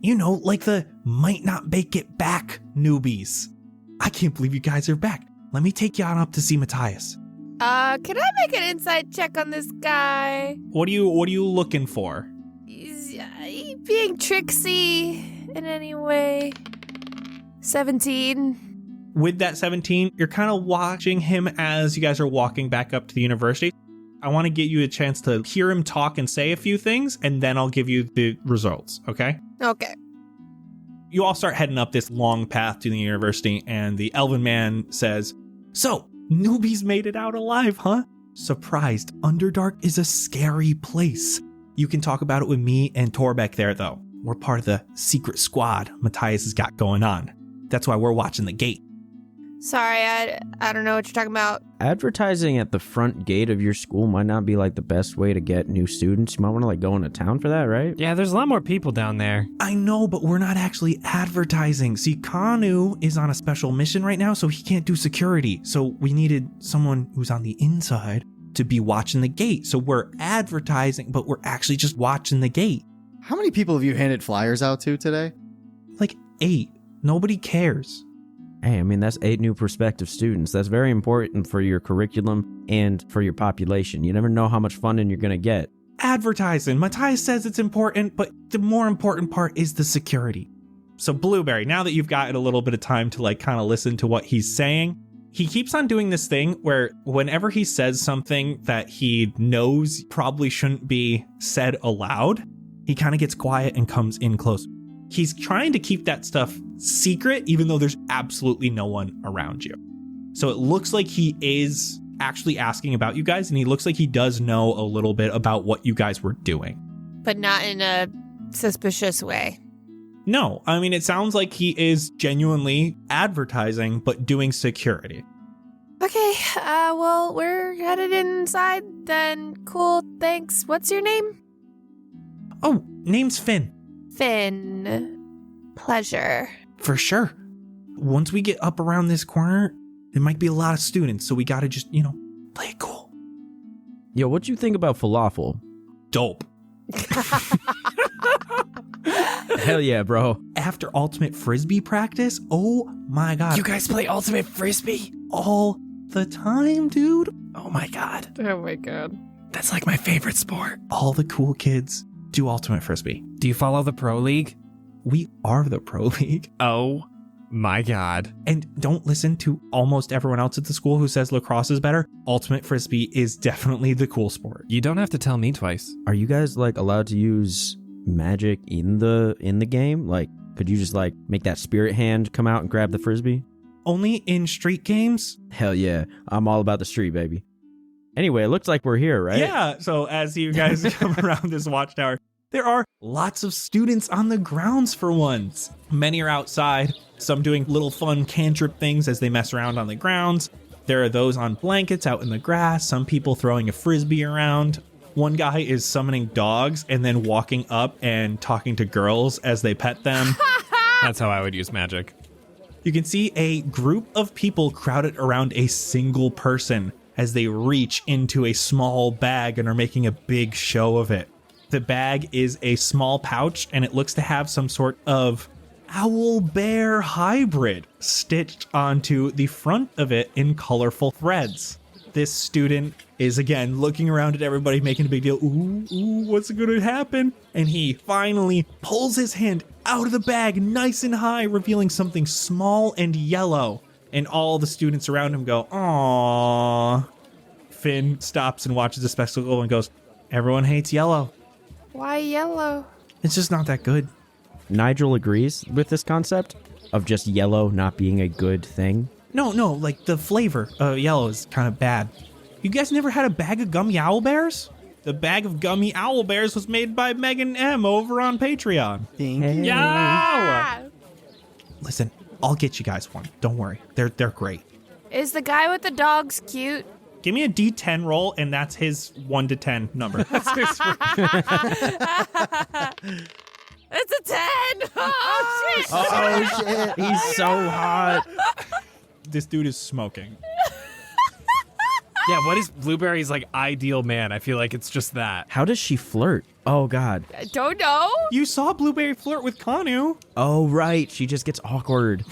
You know, like the might not make it back newbies. I can't believe you guys are back. Let me take you on up to see Matthias. Can I make an inside check on this guy? What are you looking for? Is he being tricksy in any way? 17. With that 17, you're kind of watching him as you guys are walking back up to the university. I want to give you a chance to hear him talk and say a few things, and then I'll give you the results, okay? Okay. You all start heading up this long path to the university, and the elven man says, "So, newbies made it out alive, huh? Surprised. Underdark is a scary place. You can talk about it with me and Torbeck there, though. We're part of the secret squad Matthias has got going on. That's why we're watching the gate." Sorry, I don't know what you're talking about. Advertising at the front gate of your school might not be like the best way to get new students. You might want to like go into town for that, right? Yeah, there's a lot more people down there. I know, but we're not actually advertising. See, Kanu is on a special mission right now, so he can't do security. So we needed someone who's on the inside to be watching the gate. So we're advertising, but we're actually just watching the gate. How many people have you handed flyers out to today? Like 8. Nobody cares. Hey, I mean, that's 8 new prospective students. That's very important for your curriculum and for your population. You never know how much funding you're going to get. Advertising. Matthias says it's important, but the more important part is the security. So Blueberry, now that you've gotten a little bit of time to like kind of listen to what he's saying, he keeps on doing this thing where whenever he says something that he knows probably shouldn't be said aloud, he kind of gets quiet and comes in close. He's trying to keep that stuff secret, even though there's absolutely no one around you. So it looks like he is actually asking about you guys, and he looks like he does know a little bit about what you guys were doing. But not in a suspicious way. No, I mean, it sounds like he is genuinely advertising, but doing security. Okay, well, we're headed inside then. Cool, thanks. What's your name? Oh, name's Finn. Finn. Pleasure. For sure. Once we get up around this corner, there might be a lot of students, so we gotta just, play it cool. Yo, what you think about falafel? Dope. Hell yeah, bro. After Ultimate Frisbee practice, oh my god. You guys play Ultimate Frisbee? All the time, dude. Oh my god. Oh my god. That's like my favorite sport. All the cool kids do Ultimate Frisbee. Do you follow the Pro League? We are the Pro League. Oh my god. And don't listen to almost everyone else at the school who says lacrosse is better. Ultimate Frisbee is definitely the cool sport. You don't have to tell me twice. Are you guys like allowed to use magic in the game? Like, could you just like make that spirit hand come out and grab the frisbee? Only in street games? Hell yeah. I'm all about the street, baby. Anyway, it looks like we're here, right? Yeah, so as you guys come around this watchtower, there are lots of students on the grounds for once. Many are outside, some doing little fun cantrip things as they mess around on the grounds. There are those on blankets out in the grass, some people throwing a frisbee around. One guy is summoning dogs and then walking up and talking to girls as they pet them. That's how I would use magic. You can see a group of people crowded around a single person as they reach into a small bag and are making a big show of it. The bag is a small pouch, and it looks to have some sort of owl-bear hybrid stitched onto the front of it in colorful threads. This student is, again, looking around at everybody, making a big deal. Ooh, what's going to happen? And he finally pulls his hand out of the bag nice and high, revealing something small and yellow. And all the students around him go, aww. Finn stops and watches the spectacle and goes, everyone hates yellow. Why yellow? It's just not that good. Nigel agrees with this concept of just yellow not being a good thing. No, like the flavor of yellow is kind of bad. You guys never had a bag of gummy owl bears? The bag of gummy owl bears was made by Megan M over on Patreon. Thank you. Yeah. Listen, I'll get you guys one. Don't worry. They're great. Is the guy with the dogs cute? Give me a D10 roll, and that's his 1 to 10 number. It's a 10! Oh, shit! Oh, shit. He's so hot. This dude is smoking. Yeah, what is Blueberry's like ideal man? I feel like it's just that. How does she flirt? Oh, God. I don't know. You saw Blueberry flirt with Kanu. Oh, right. She just gets awkward.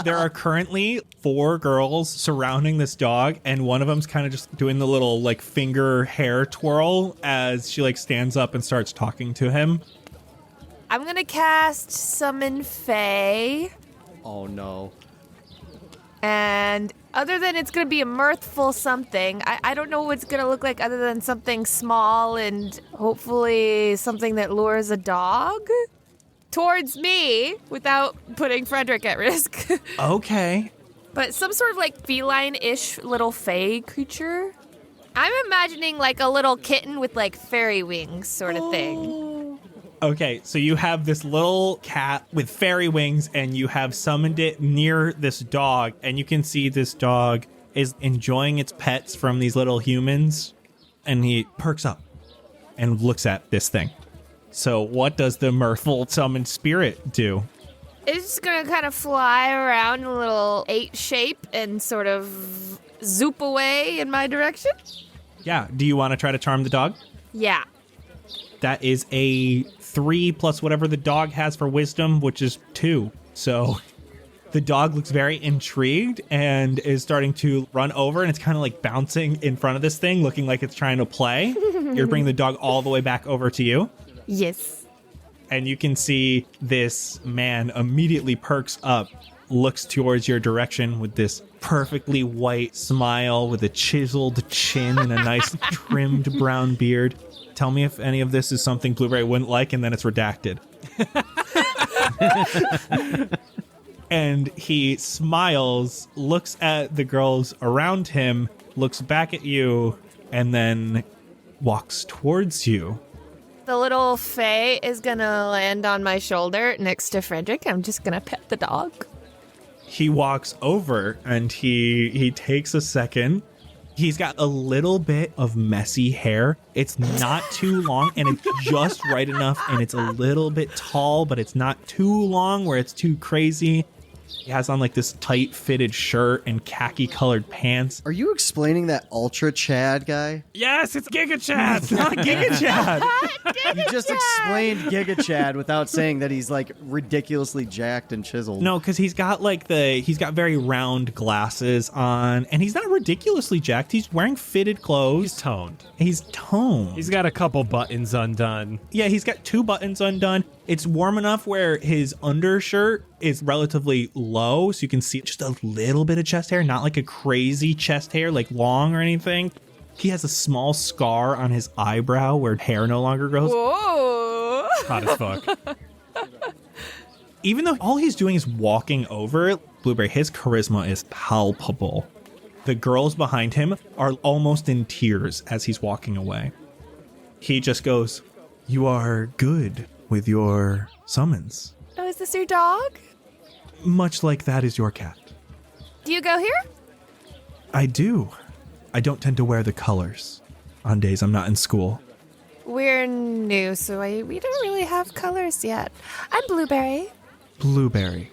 There are currently 4 girls surrounding this dog, and one of them's kind of just doing the little like finger hair twirl as she like stands up and starts talking to him. I'm gonna cast Summon Fae. Oh, no. And other than it's going to be a mirthful something, I don't know what it's going to look like other than something small and hopefully something that lures a dog towards me without putting Frederick at risk. Okay. But some sort of like feline-ish little fae creature. I'm imagining like a little kitten with like fairy wings sort of thing. Okay, so you have this little cat with fairy wings, and you have summoned it near this dog, and you can see this dog is enjoying its pets from these little humans, and he perks up and looks at this thing. So what does the mirthful summoned spirit do? It's just going to kind of fly around in a little 8 shape and sort of zoop away in my direction. Yeah, do you want to try to charm the dog? Yeah. That is a 3 plus whatever the dog has for wisdom, which is 2. So the dog looks very intrigued and is starting to run over, and it's kind of like bouncing in front of this thing, looking like it's trying to play. You're bringing the dog all the way back over to you. Yes. And you can see this man immediately perks up, looks towards your direction with this perfectly white smile with a chiseled chin and a nice trimmed brown beard. Tell me if any of this is something Blueberry wouldn't like, and then it's redacted. And he smiles, looks at the girls around him, looks back at you, and then walks towards you. The little fae is going to land on my shoulder next to Frederick. I'm just going to pet the dog. He walks over, and he takes a second. He's got a little bit of messy hair. It's not too long, and it's just right enough, and it's a little bit tall, but it's not too long where it's too crazy. He has on like this tight fitted shirt and khaki colored pants. Are you explaining that Ultra Chad guy? Yes, it's Giga Chad. It's not Giga Chad. You just explained Giga Chad without saying that he's like ridiculously jacked and chiseled. No, because he's got very round glasses on, and he's not ridiculously jacked. He's wearing fitted clothes. He's toned. He's toned. He's got a couple buttons undone. Yeah, he's got 2 buttons undone. It's warm enough where his undershirt is relatively low, so you can see just a little bit of chest hair, not like a crazy chest hair, like long or anything. He has a small scar on his eyebrow where hair no longer grows. Whoa. Hot as fuck. Even though all he's doing is walking over, Blueberry, his charisma is palpable. The girls behind him are almost in tears as he's walking away. He just goes, "You are good with your summons. Oh, is this your dog? Much like that is your cat." Do you go here? I do. I don't tend to wear the colors on days I'm not in school. We're new, so we don't really have colors yet. I'm Blueberry. Blueberry.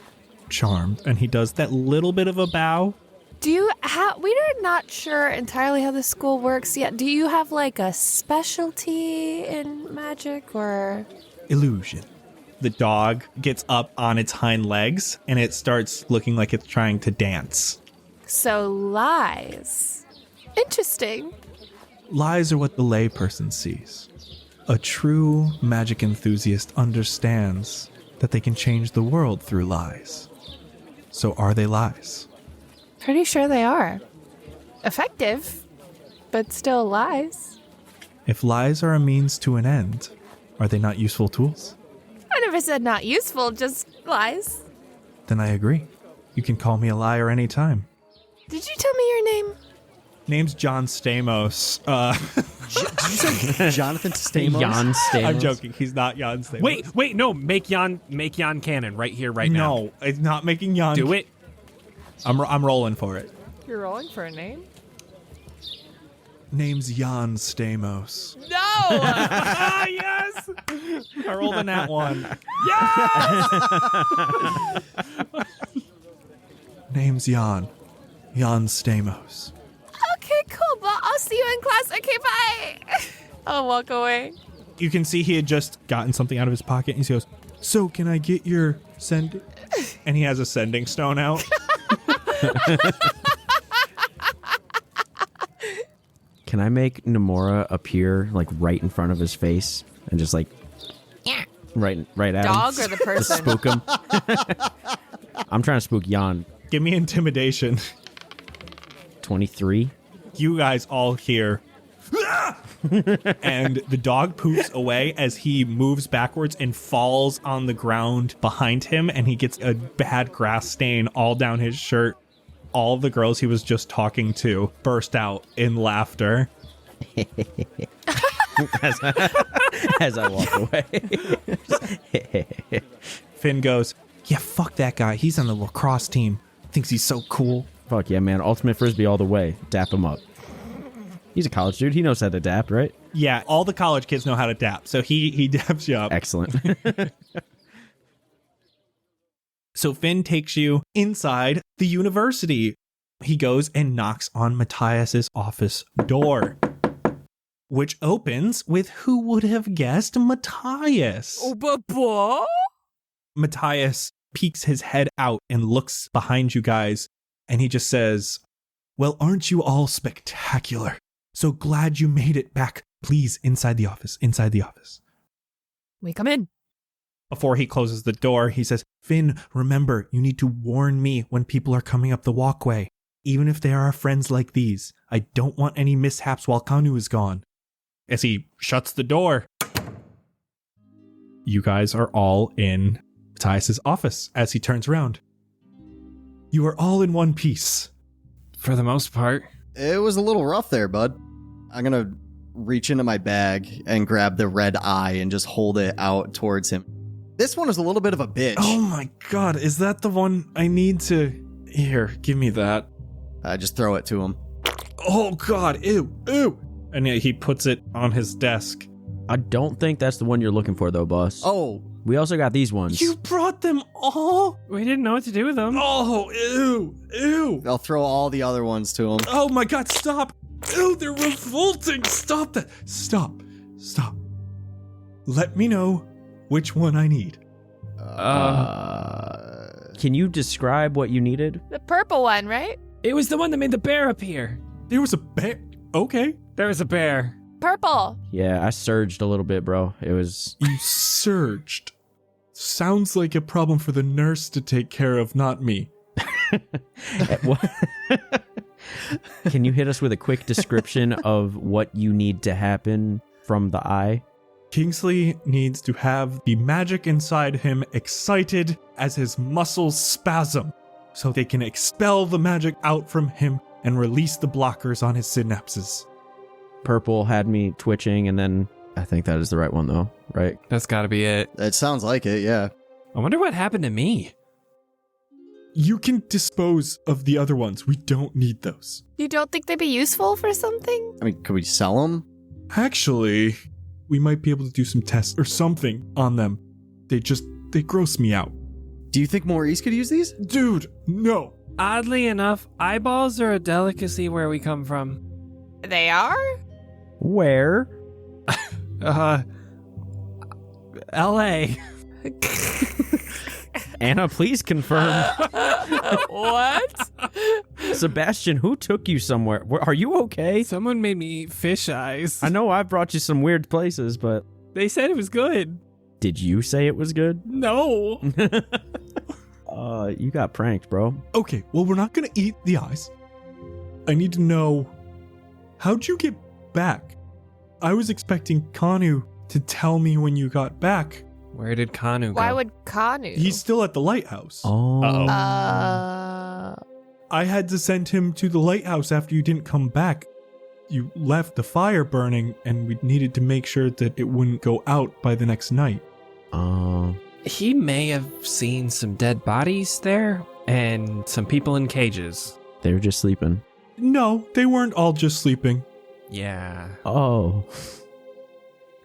Charmed. And he does that little bit of a bow. Do you have... We're not sure entirely how the school works yet. Do you have, like, a specialty in magic, or... Illusion. The dog gets up on its hind legs, and it starts looking like it's trying to dance. So lies. Interesting. Lies are what the layperson sees. A true magic enthusiast understands that they can change the world through lies. So are they lies? Pretty sure they are. Effective, but still lies. If lies are a means to an end, are they not useful tools? I never said not useful, just lies. Then I agree. You can call me a liar anytime. Did you tell me your name? Name's John Stamos. Did you say Jonathan Stamos? Jan Stamos. I'm joking. He's not Jan Stamos. Wait, no, make Jan canon right here, right now. No, it's not making Jan. Do it. I'm rolling for it. You're rolling for a name? Name's Jan Stamos. No! Yes! I rolled a nat 1. Name's Jan Stamos. Okay, cool. Well, I'll see you in class. Okay, bye. I'll walk away. You can see he had just gotten something out of his pocket, and he goes, "So, can I get your send?" And he has a sending stone out. Can I make Nomura appear like right in front of his face and just like right at Dog him? or the person? Spook him. I'm trying to spook Jan. Give me intimidation. 23. You guys all hear, and the dog poofs away as he moves backwards and falls on the ground behind him, and he gets a bad grass stain all down his shirt. All the girls he was just talking to burst out in laughter. as I walk away. Finn goes, "Yeah, fuck that guy. He's on the lacrosse team. Thinks he's so cool." Fuck yeah, man. Ultimate Frisbee all the way. Dap him up. He's a college dude. He knows how to dap, right? Yeah, all the college kids know how to dap, so he daps you up. Excellent. So Finn takes you inside the university. He goes and knocks on Matthias's office door, which opens with who would have guessed Matthias. Oh, but Matthias peeks his head out and looks behind you guys, and he just says, "Well, aren't you all spectacular? So glad you made it back. Please, inside the office, inside the office." we come in. Before he closes the door, he says, "Finn, remember, you need to warn me when people are coming up the walkway. Even if they are our friends like these, I don't want any mishaps while Kanu is gone." As he shuts the door, you guys are all in Matthias's office as he turns around. You are all in one piece. For the most part. It was a little rough there, bud. I'm going to reach into my bag and grab the red eye and just hold it out towards him. This one is a little bit of a bitch. Oh my god, is that the one I need to... Here, give me that. I just throw it to him. Oh god, ew, ew. And he puts it on his desk. I don't think that's the one you're looking for, though, boss. Oh, We also got these ones. You brought them all? We didn't know what to do with them. Oh, ew, ew. I'll throw all the other ones to him. Oh my god, stop. Ew, they're revolting. Stop that. Stop. Let me know which one I need. Can you describe what you needed? The purple one, right? It was the one that made the bear appear. There was a bear. Okay. There was a bear. Purple. Yeah, I surged a little bit, bro. It was... You surged. Sounds like a problem for the nurse to take care of, not me. Can you hit us with a quick description of what you need to happen from the eye? Kingsley needs to have the magic inside him excited as his muscles spasm so they can expel the magic out from him and release the blockers on his synapses. Purple had me twitching, and then I think that is the right one, though, right? That's gotta be it. It sounds like it, yeah. I wonder what happened to me. You can dispose of the other ones. We don't need those. You don't think they'd be useful for something? I mean, could we sell them? Actually, we might be able to do some tests or something on them. They gross me out. Do you think Maurice could use these? Dude, no. Oddly enough, eyeballs are a delicacy where we come from. They are? Where? L.A. Anna, please confirm. What? Sebastian, who took you somewhere? Are you okay? Someone made me eat fish eyes. I know I brought you some weird places, but... They said it was good. Did you say it was good? No. You got pranked, bro. Okay, well, we're not gonna eat the eyes. I need to know, how'd you get back? I was expecting Kanu to tell me when you got back. Where did Kanu go? Why would Kanu? He's still at the lighthouse. Oh. I had to send him to the lighthouse after you didn't come back. You left the fire burning, and we needed to make sure that it wouldn't go out by the next night. He may have seen some dead bodies there and some people in cages. They were just sleeping. No, they weren't all just sleeping. Yeah. Oh.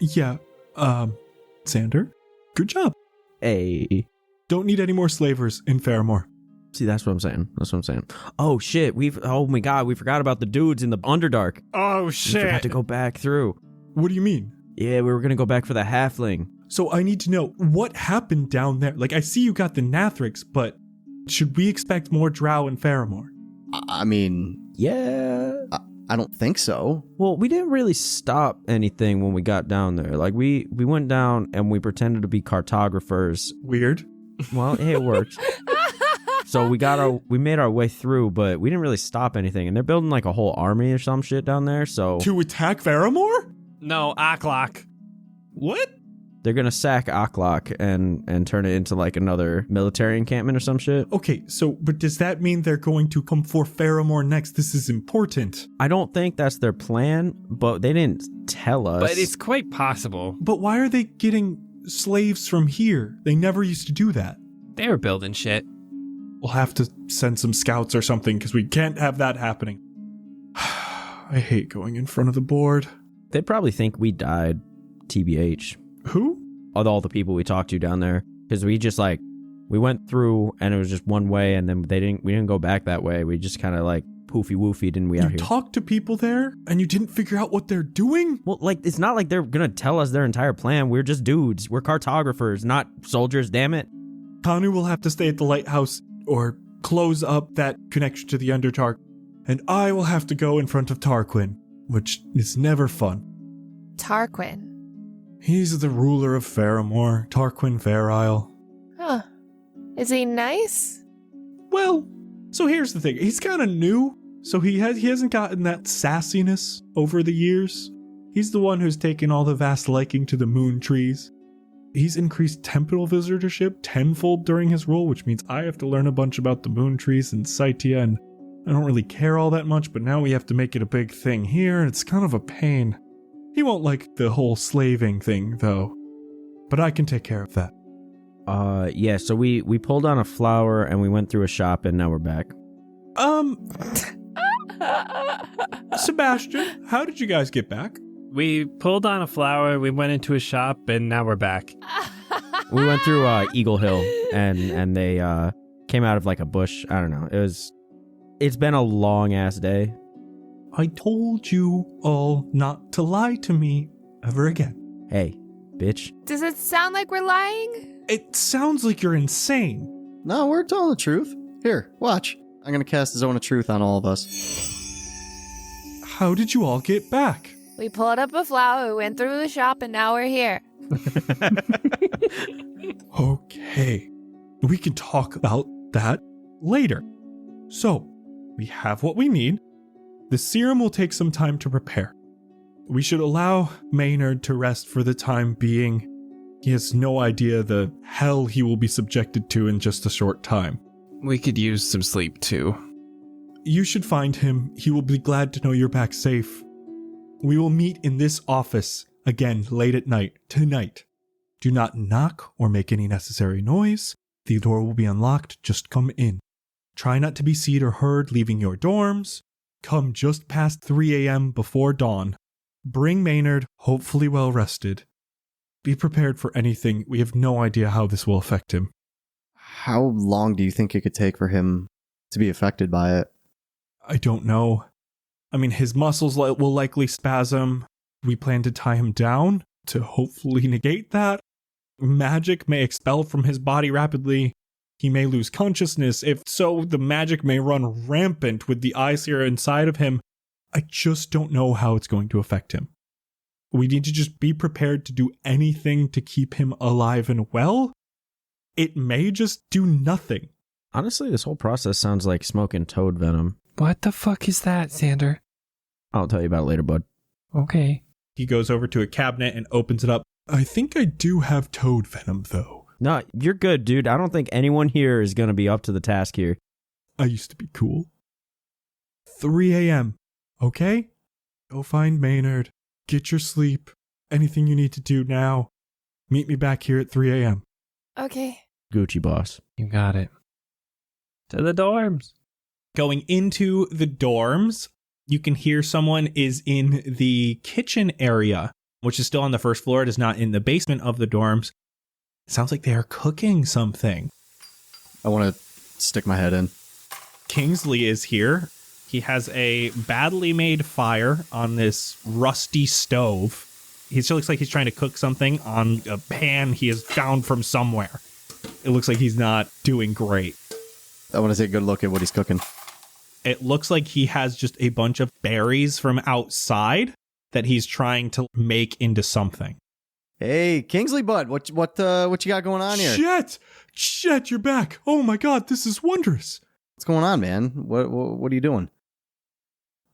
Yeah, Xander, good job. Hey. Don't need any more slavers in Fairmore. See, that's what I'm saying. Oh, shit. Oh my God. We forgot about the dudes in the Underdark. Oh, We forgot to go back through. What do you mean? Yeah, we were going to go back for the halfling. So I need to know what happened down there. Like, I see you got the Nathrix, but should we expect more drow in Fairmore? I mean, Yeah. I don't think so. Well, we didn't really stop anything when we got down there. Like, we went down and we pretended to be cartographers. Weird. Well, hey, it worked. So we made our way through, but we didn't really stop anything. And they're building like a whole army or some shit down there. So To attack Fairmore? No, Aklok. What? they're gonna sack Aklok and turn it into like another military encampment or some shit. Okay, so, but does that mean they're going to come for Faramore next? This is important. I don't think that's their plan, but they didn't tell us. But it's quite possible. But why are they getting slaves from here? They never used to do that. They were building shit. We'll have to send some scouts or something, because we can't have that happening. I hate going in front of the board. They probably think we died, TBH. Who? Of all the people we talked to down there, because we went through and it was just one way, and then we didn't go back that way. We just kind of like poofy woofy, didn't we? Out here. You talked to people there and you didn't figure out what they're doing? Well, like, it's not like they're gonna tell us their entire plan. We're just dudes. We're cartographers, not soldiers. Damn it. Kanu will have to stay at the lighthouse or close up that connection to the Underdark, and I will have to go in front of Tarquin, which is never fun. Tarquin. He's the ruler of Faramore, Tarquin Fairisle. Huh. Is he nice? Well, so here's the thing. He's kind of new, so he hasn't gotten that sassiness over the years. He's the one who's taken all the vast liking to the moon trees. He's increased temporal visitorship tenfold during his rule, which means I have to learn a bunch about the moon trees and Scythia, and I don't really care all that much, but now we have to make it a big thing here, and it's kind of a pain. He won't like the whole slaving thing, though, but I can take care of that. Yeah, so we pulled on a flower and we went through a shop and now we're back. Sebastian, how did you guys get back? We pulled on a flower, we went into a shop, and now we're back. We went through Eagle Hill and they came out of like a bush. I don't know. It's been a long ass day. I told you all not to lie to me ever again. Hey, bitch. Does it sound like we're lying? It sounds like you're insane. No, we're telling the truth. Here, watch. I'm going to cast Zone of Truth on all of us. How did you all get back? We pulled up a flower, we went through the shop, and now we're here. Okay, we can talk about that later. So, we have what we need. The serum will take some time to prepare. We should allow Maynard to rest for the time being. He has no idea the hell he will be subjected to in just a short time. We could use some sleep too. You should find him. He will be glad to know you're back safe. We will meet in this office again late at night tonight. Do not knock or make any necessary noise. The door will be unlocked. Just come in. Try not to be seen or heard leaving your dorms. Come just past 3 a.m. before dawn. Bring Maynard, hopefully well rested. Be prepared for anything. We have no idea how this will affect him. How long do you think it could take for him to be affected by it? I don't know. I mean, his muscles will likely spasm. We plan to tie him down to hopefully negate that. Magic may expel from his body rapidly. He may lose consciousness. If so, the magic may run rampant with the eyes here inside of him. I just don't know how it's going to affect him. We need to just be prepared to do anything to keep him alive and well. It may just do nothing. Honestly, this whole process sounds like smoking toad venom. What the fuck is that, Xander? I'll tell you about it later, bud. Okay. He goes over to a cabinet and opens it up. I think I do have toad venom, though. No, you're good, dude. I don't think anyone here is going to be up to the task here. I used to be cool. 3 a.m., okay? Go find Maynard. Get your sleep. Anything you need to do now. Meet me back here at 3 a.m. Okay. Gucci boss. You got it. To the dorms. Going into the dorms, you can hear someone is in the kitchen area, which is still on the first floor. It is not in the basement of the dorms. It sounds like they are cooking something. I want to stick my head in. Kingsley is here. He has a badly made fire on this rusty stove. He still looks like he's trying to cook something on a pan he has found from somewhere. It looks like he's not doing great. I want to take a good look at what he's cooking. It looks like he has just a bunch of berries from outside that he's trying to make into something. Hey, Kingsley bud, what you got going on here? Jett, you're back. Oh my god, this is wondrous. What's going on, man? What are you doing?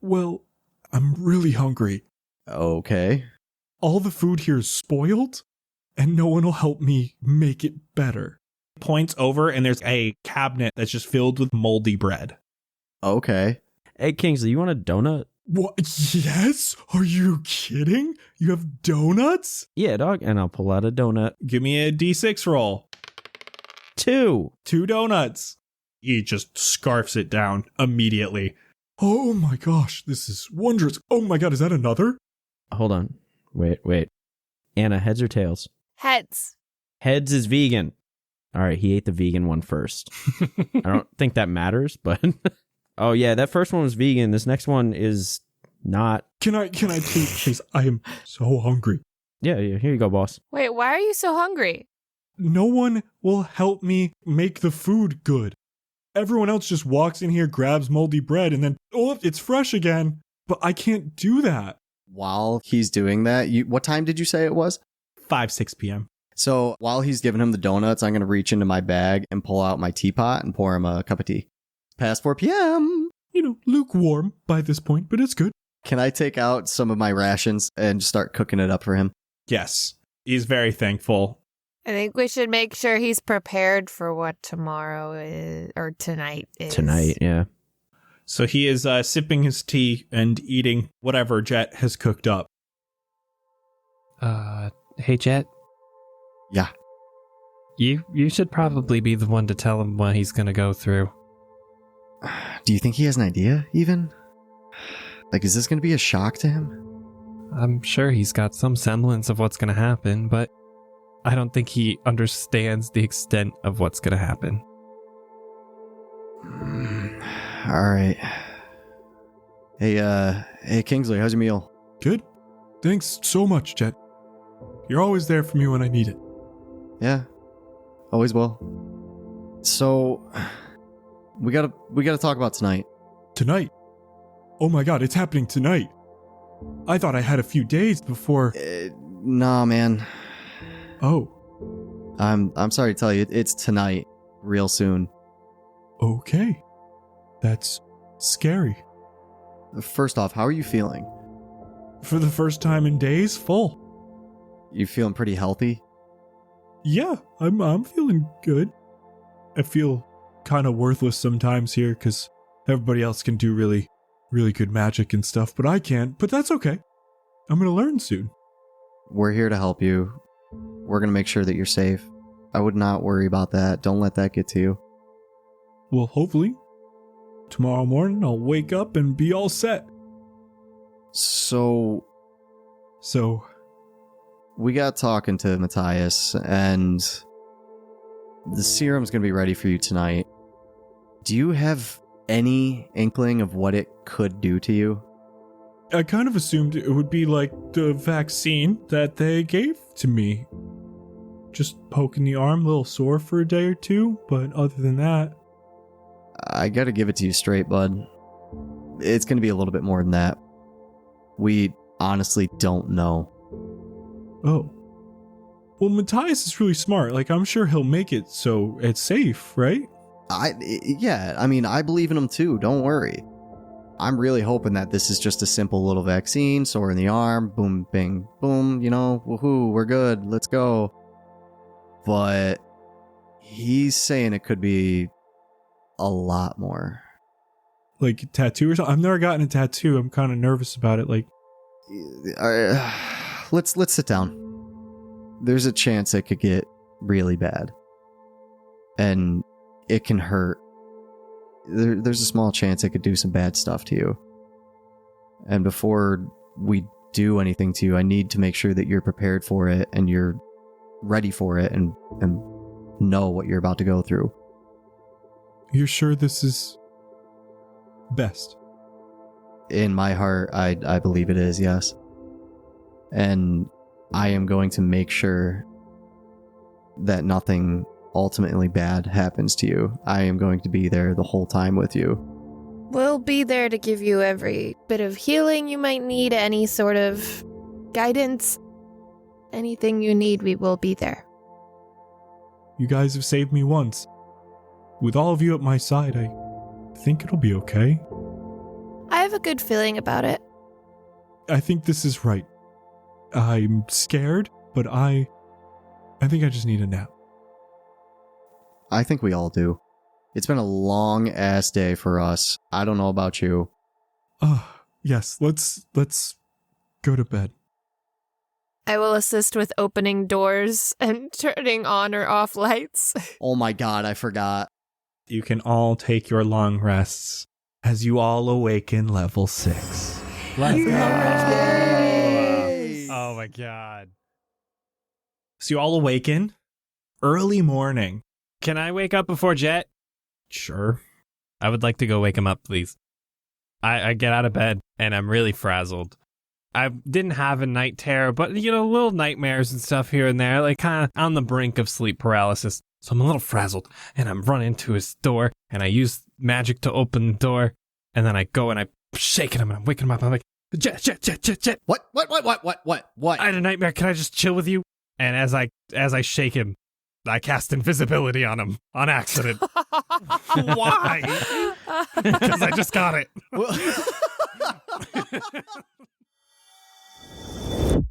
Well, I'm really hungry. Okay. All the food here is spoiled, and no one will help me make it better. Points over and there's a cabinet that's just filled with moldy bread. Okay. Hey, Kingsley, you want a donut? What? Yes? Are you kidding? You have donuts? Yeah, dog. And I'll pull out a donut. Give me a D6 roll. 2. 2 donuts. He just scarfs it down immediately. Oh my gosh, this is wondrous. Oh my god, is that another? Hold on. Wait. Anna, heads or tails? Heads. Heads is vegan. All right, he ate the vegan one first. I don't think that matters, but... Oh yeah, that first one was vegan. This next one is not. Can I please? I am so hungry. Yeah, here you go, boss. Wait, why are you so hungry? No one will help me make the food good. Everyone else just walks in here, grabs moldy bread, and then, oh, it's fresh again. But I can't do that. While he's doing that, what time did you say it was? 6 p.m. So while he's giving him the donuts, I'm going to reach into my bag and pull out my teapot and pour him a cup of tea. Past 4 p.m. You know, lukewarm by this point, but it's good. Can I take out some of my rations and start cooking it up for him? Yes. He's very thankful. I think we should make sure he's prepared for what tomorrow is, or tonight is. Tonight, yeah. So he is sipping his tea and eating whatever Jett has cooked up. Hey, Jett. Yeah. You should probably be the one to tell him what he's gonna go through. Do you think he has an idea, even? Like, is this going to be a shock to him? I'm sure he's got some semblance of what's gonna happen, but I don't think he understands the extent of what's gonna happen. All right. Hey, Kingsley, how's your meal? Good. Thanks so much, Jett. You're always there for me when I need it. Yeah, always will. So, we gotta talk about tonight. Tonight? Oh my god, it's happening tonight. I thought I had a few days before. Nah, man. Oh. I'm sorry to tell you, it's tonight, real soon. Okay. That's scary. First off, how are you feeling? For the first time in days, full. You feeling pretty healthy? Yeah, I'm feeling good. I feel kind of worthless sometimes here because everybody else can do really, really good magic and stuff, but I can't. But that's okay. I'm gonna learn soon. We're here to help you. We're gonna make sure that you're safe. I would not worry about that. Don't let that get to you. Well, hopefully, tomorrow morning I'll wake up and be all set. So, we got talking to Matthias, and the serum's gonna be ready for you tonight. Do you have any inkling of what it could do to you? I kind of assumed it would be like the vaccine that they gave to me. Just poking the arm, a little sore for a day or two, but other than that... I gotta give it to you straight, bud. It's gonna be a little bit more than that. We honestly don't know. Oh. Well, Matthias is really smart. Like, I'm sure he'll make it so it's safe, right? I believe in him too, don't worry. I'm really hoping that this is just a simple little vaccine, sore in the arm, boom, bing, boom, woohoo, we're good, let's go. But he's saying it could be a lot more. Like tattoo or something? I've never gotten a tattoo. I'm kind of nervous about it. Like, Let's sit down. There's a chance it could get really bad. And it can hurt. There's a small chance it could do some bad stuff to you. And before we do anything to you, I need to make sure that you're prepared for it and you're ready for it and know what you're about to go through. you're sure this is best? In my heart, I believe it is, yes. And I am going to make sure that nothing ultimately bad happens to you. I am going to be there the whole time with you. We'll be there to give you every bit of healing you might need, any sort of guidance. Anything you need, we will be there. You guys have saved me once. With all of you at my side, I think it'll be okay. I have a good feeling about it. I think this is right. I'm scared, but I think I just need a nap. I think we all do. It's been a long ass day for us. I don't know about you. Yes, let's go to bed. I will assist with opening doors and turning on or off lights. Oh my god, I forgot. You can all take your long rests as you all awaken level 6. Let's go. Yay! Oh my god. So you all awaken early morning. Can I wake up before Jett? Sure. I would like to go wake him up, please. I get out of bed and I'm really frazzled. I didn't have a night terror, but, little nightmares and stuff here and there, like kind of on the brink of sleep paralysis. So I'm a little frazzled and I'm running to his door and I use magic to open the door. And then I go and I'm shaking him and I'm waking him up. I'm like, Jett. What? I had a nightmare. Can I just chill with you? And as I shake him, I cast invisibility on him on accident. Why? Because I just got it.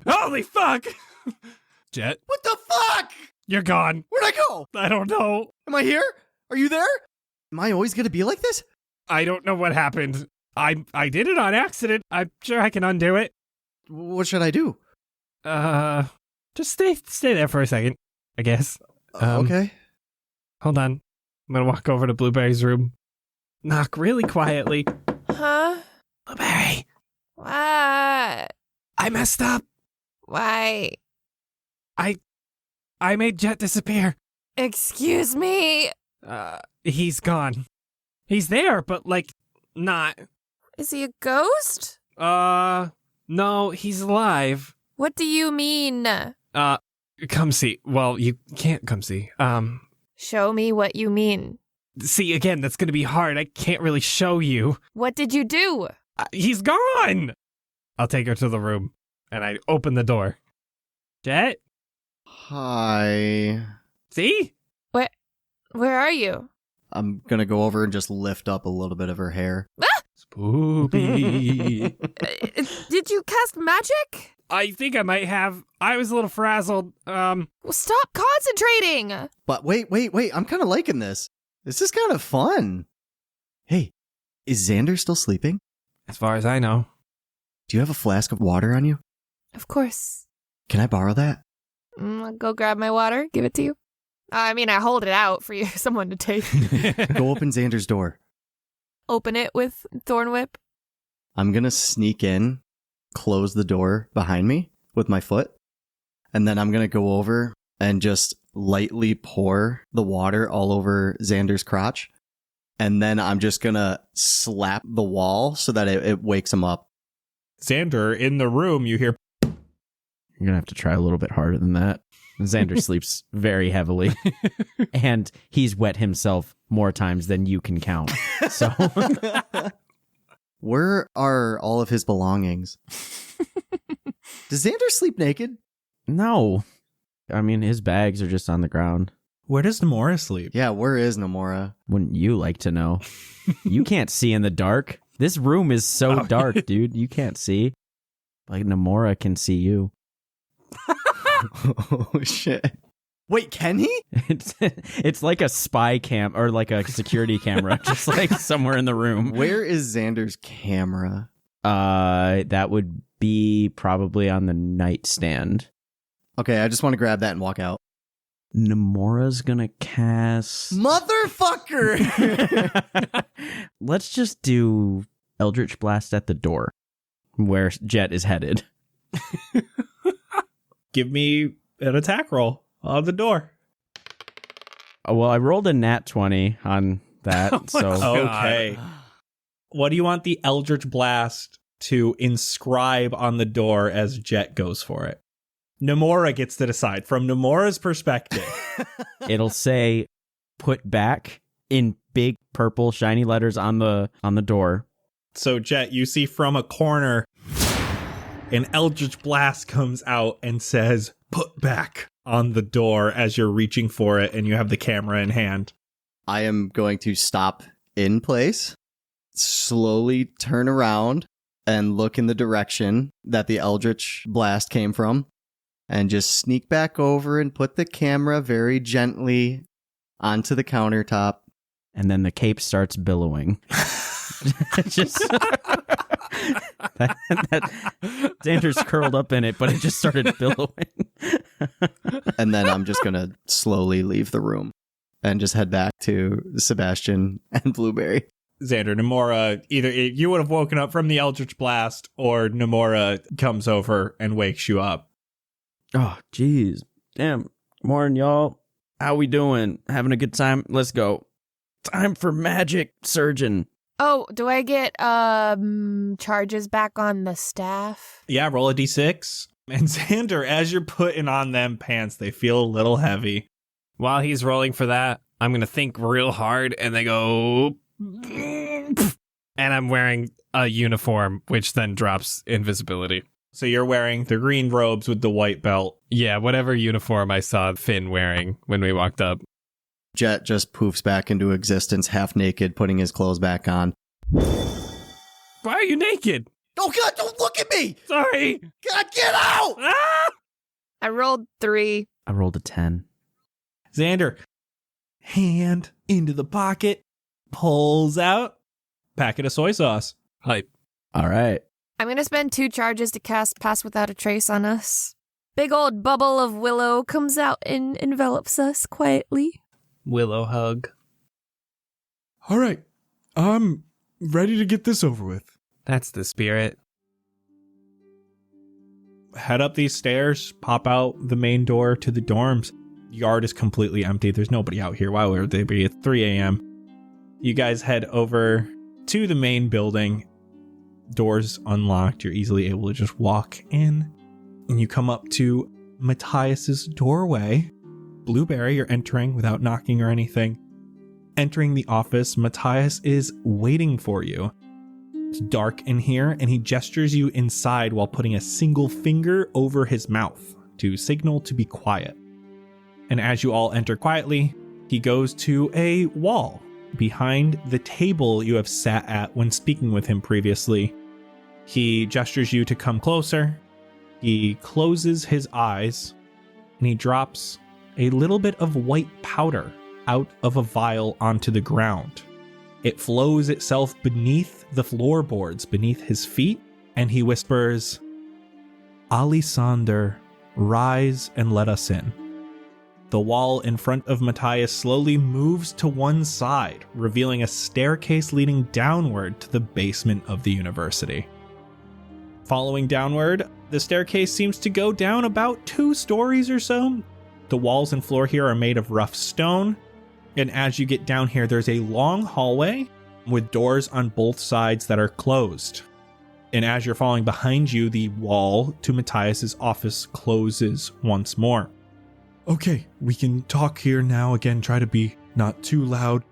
Holy fuck! Jett, What the fuck? you're gone. Where'd I go? I don't know. Am I here? Are you there? Am I always gonna be like this? I don't know what happened. I did it on accident. I'm sure I can undo it. What should I do? Just stay there for a second, I guess. Okay. Hold on. I'm gonna walk over to Blueberry's room. Knock really quietly. Huh? Blueberry, What? I messed up. Why? I made Jett disappear. Excuse me? He's gone. He's there, but not. Is he a ghost? No, he's alive. What do you mean? Come see. Well, you can't come see. Show me what you mean. See, again, that's gonna be hard. I can't really show you. What did you do? He's gone! I'll take her to the room, and I open the door. Jett? Hi. See? Where are you? I'm gonna go over and just lift up a little bit of her hair. Spoopy. Did you cast magic? I think I might have. I was a little frazzled. Well, stop concentrating! But wait. I'm kind of liking this. This is kind of fun. Hey, is Xander still sleeping? As far as I know. Do you have a flask of water on you? Of course. Can I borrow that? I'll go grab my water, give it to you. I mean, I hold it out for you, someone to take. Go open Xander's door. Open it with Thorn Whip. I'm gonna sneak in, close the door behind me with my foot, and then I'm gonna go over and just lightly pour the water all over Xander's crotch. And then I'm just gonna slap the wall so that it wakes him up. Xander, in the room, you hear... You're going to have to try a little bit harder than that. Xander sleeps very heavily, and he's wet himself more times than you can count. So, Where are all of his belongings? Does Xander sleep naked? no. I mean, his bags are just on the ground. Where does Nomura sleep? Yeah, where is Nomura? Wouldn't you like to know? You can't see in the dark. This room is so dark, dude. You can't see. Like, Nomura can see you. Oh, shit. Wait, can he? It's like a spy cam or like a security camera, just like somewhere in the room. Where is Xander's camera? That would be probably on the nightstand. Okay, I just want to grab that and walk out. Nomura's gonna cast... Motherfucker! Let's just do Eldritch Blast at the door, where Jett is headed. Give me an attack roll on the door. Well, I rolled a nat 20 on that, so... Okay. What do you want the Eldritch Blast to inscribe on the door as Jett goes for it? Nomura gets to decide. From Nomura's perspective, It'll say, put back, in big purple shiny letters on the door. So, Jett, you see from a corner, an Eldritch Blast comes out and says, put back on the door as you're reaching for it and you have the camera in hand. I am going to stop in place, slowly turn around, and look in the direction that the Eldritch Blast came from, and just sneak back over and put the camera very gently onto the countertop. And then the cape starts billowing. Just Xander's curled up in it, but it just started billowing. And then I'm just going to slowly leave the room and just head back to Sebastian and Blueberry. Xander, Nomura, either you would have woken up from the Eldritch Blast or Nomura comes over and wakes you up. Oh, jeez. Damn. Morning, y'all. How we doing? Having a good time? Let's go. Time for magic, surgeon. Oh, do I get charges back on the staff? Yeah, roll a d6. And Xander, as you're putting on them pants, they feel a little heavy. While he's rolling for that, I'm going to think real hard and they go... And I'm wearing a uniform, which then drops invisibility. So you're wearing the green robes with the white belt. Yeah, whatever uniform I saw Finn wearing when we walked up. Jett just poofs back into existence, half naked, putting his clothes back on. Why are you naked? Oh, God, don't look at me! Sorry. God, get out! Ah! I rolled 3. I rolled a 10. Xander, hand into the pocket, pulls out packet of soy sauce. Hype. All right. I'm going to spend 2 charges to cast Pass Without a Trace on us. Big old bubble of willow comes out and envelops us quietly. Willow hug. All right. I'm ready to get this over with. That's the spirit. Head up these stairs, pop out the main door to the dorms. Yard is completely empty. There's nobody out here. Why would they be? It's 3 a.m. You guys head over to the main building. Doors unlocked. You're easily able to just walk in. And you come up to Matthias's doorway. Blueberry, you're entering without knocking or anything. Entering the office, Matthias is waiting for you. It's dark in here, and he gestures you inside while putting a single finger over his mouth to signal to be quiet. And as you all enter quietly, he goes to a wall behind the table you have sat at when speaking with him previously. He gestures you to come closer. He closes his eyes, and he drops a little bit of white powder out of a vial onto the ground. It flows itself beneath the floorboards, beneath his feet, and he whispers, "Alisander, rise and let us in." The wall in front of Matthias slowly moves to one side, revealing a staircase leading downward to the basement of the university. Following downward, the staircase seems to go down about 2 stories or so. The walls and floor here are made of rough stone, and as you get down here, there's a long hallway with doors on both sides that are closed. And as you're falling behind you, the wall to Matthias's office closes once more. Okay, we can talk here now. Again, try to be not too loud.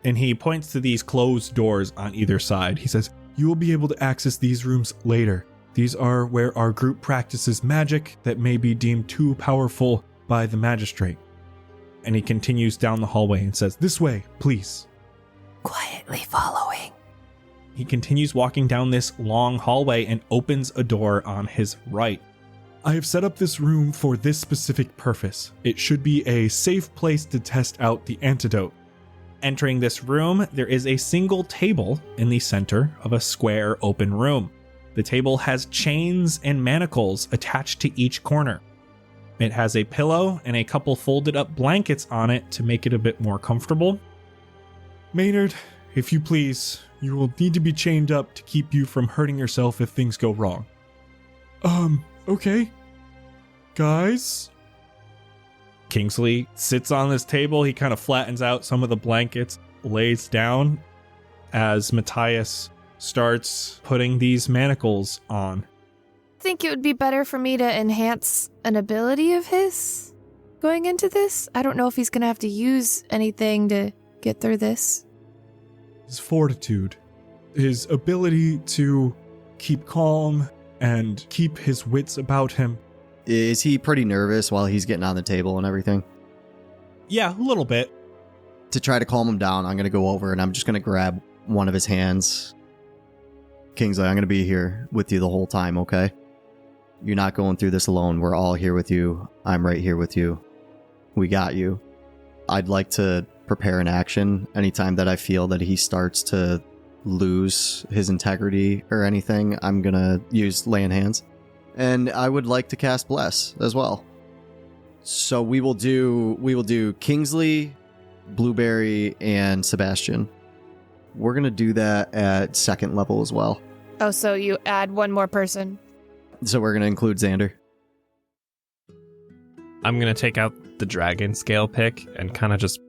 And he points to these closed doors on either side. He says, you will be able to access these rooms later. These are where our group practices magic that may be deemed too powerful by the magistrate. And he continues down the hallway and says, "This way, please." Quietly following. He continues walking down this long hallway and opens a door on his right. I have set up this room for this specific purpose. It should be a safe place to test out the antidote. Entering this room, there is a single table in the center of a square open room. The table has chains and manacles attached to each corner. It has a pillow and a couple folded up blankets on it to make it a bit more comfortable. Maynard, if you please, you will need to be chained up to keep you from hurting yourself if things go wrong. Okay. Guys? Kingsley sits on this table. He kind of flattens out some of the blankets, lays down as Matthias starts putting these manacles on. I think it would be better for me to enhance an ability of his going into this. I don't know if he's going to have to use anything to get through this. His fortitude, his ability to keep calm and keep his wits about him. Is he pretty nervous while he's getting on the table and everything? Yeah, a little bit. To try to calm him down, I'm going to go over and I'm just going to grab one of his hands. Kingsley, I'm going to be here with you the whole time, okay? You're not going through this alone. We're all here with you. I'm right here with you. We got you. I'd like to prepare an action anytime that I feel that he starts to lose his integrity or anything. I'm going to use lay on hands. And I would like to cast Bless as well. So we will do Kingsley, Blueberry, and Sebastian. We're going to do that at second level as well. Oh, so you add one more person. So we're going to include Xander. I'm going to take out the dragon scale pick and kind of just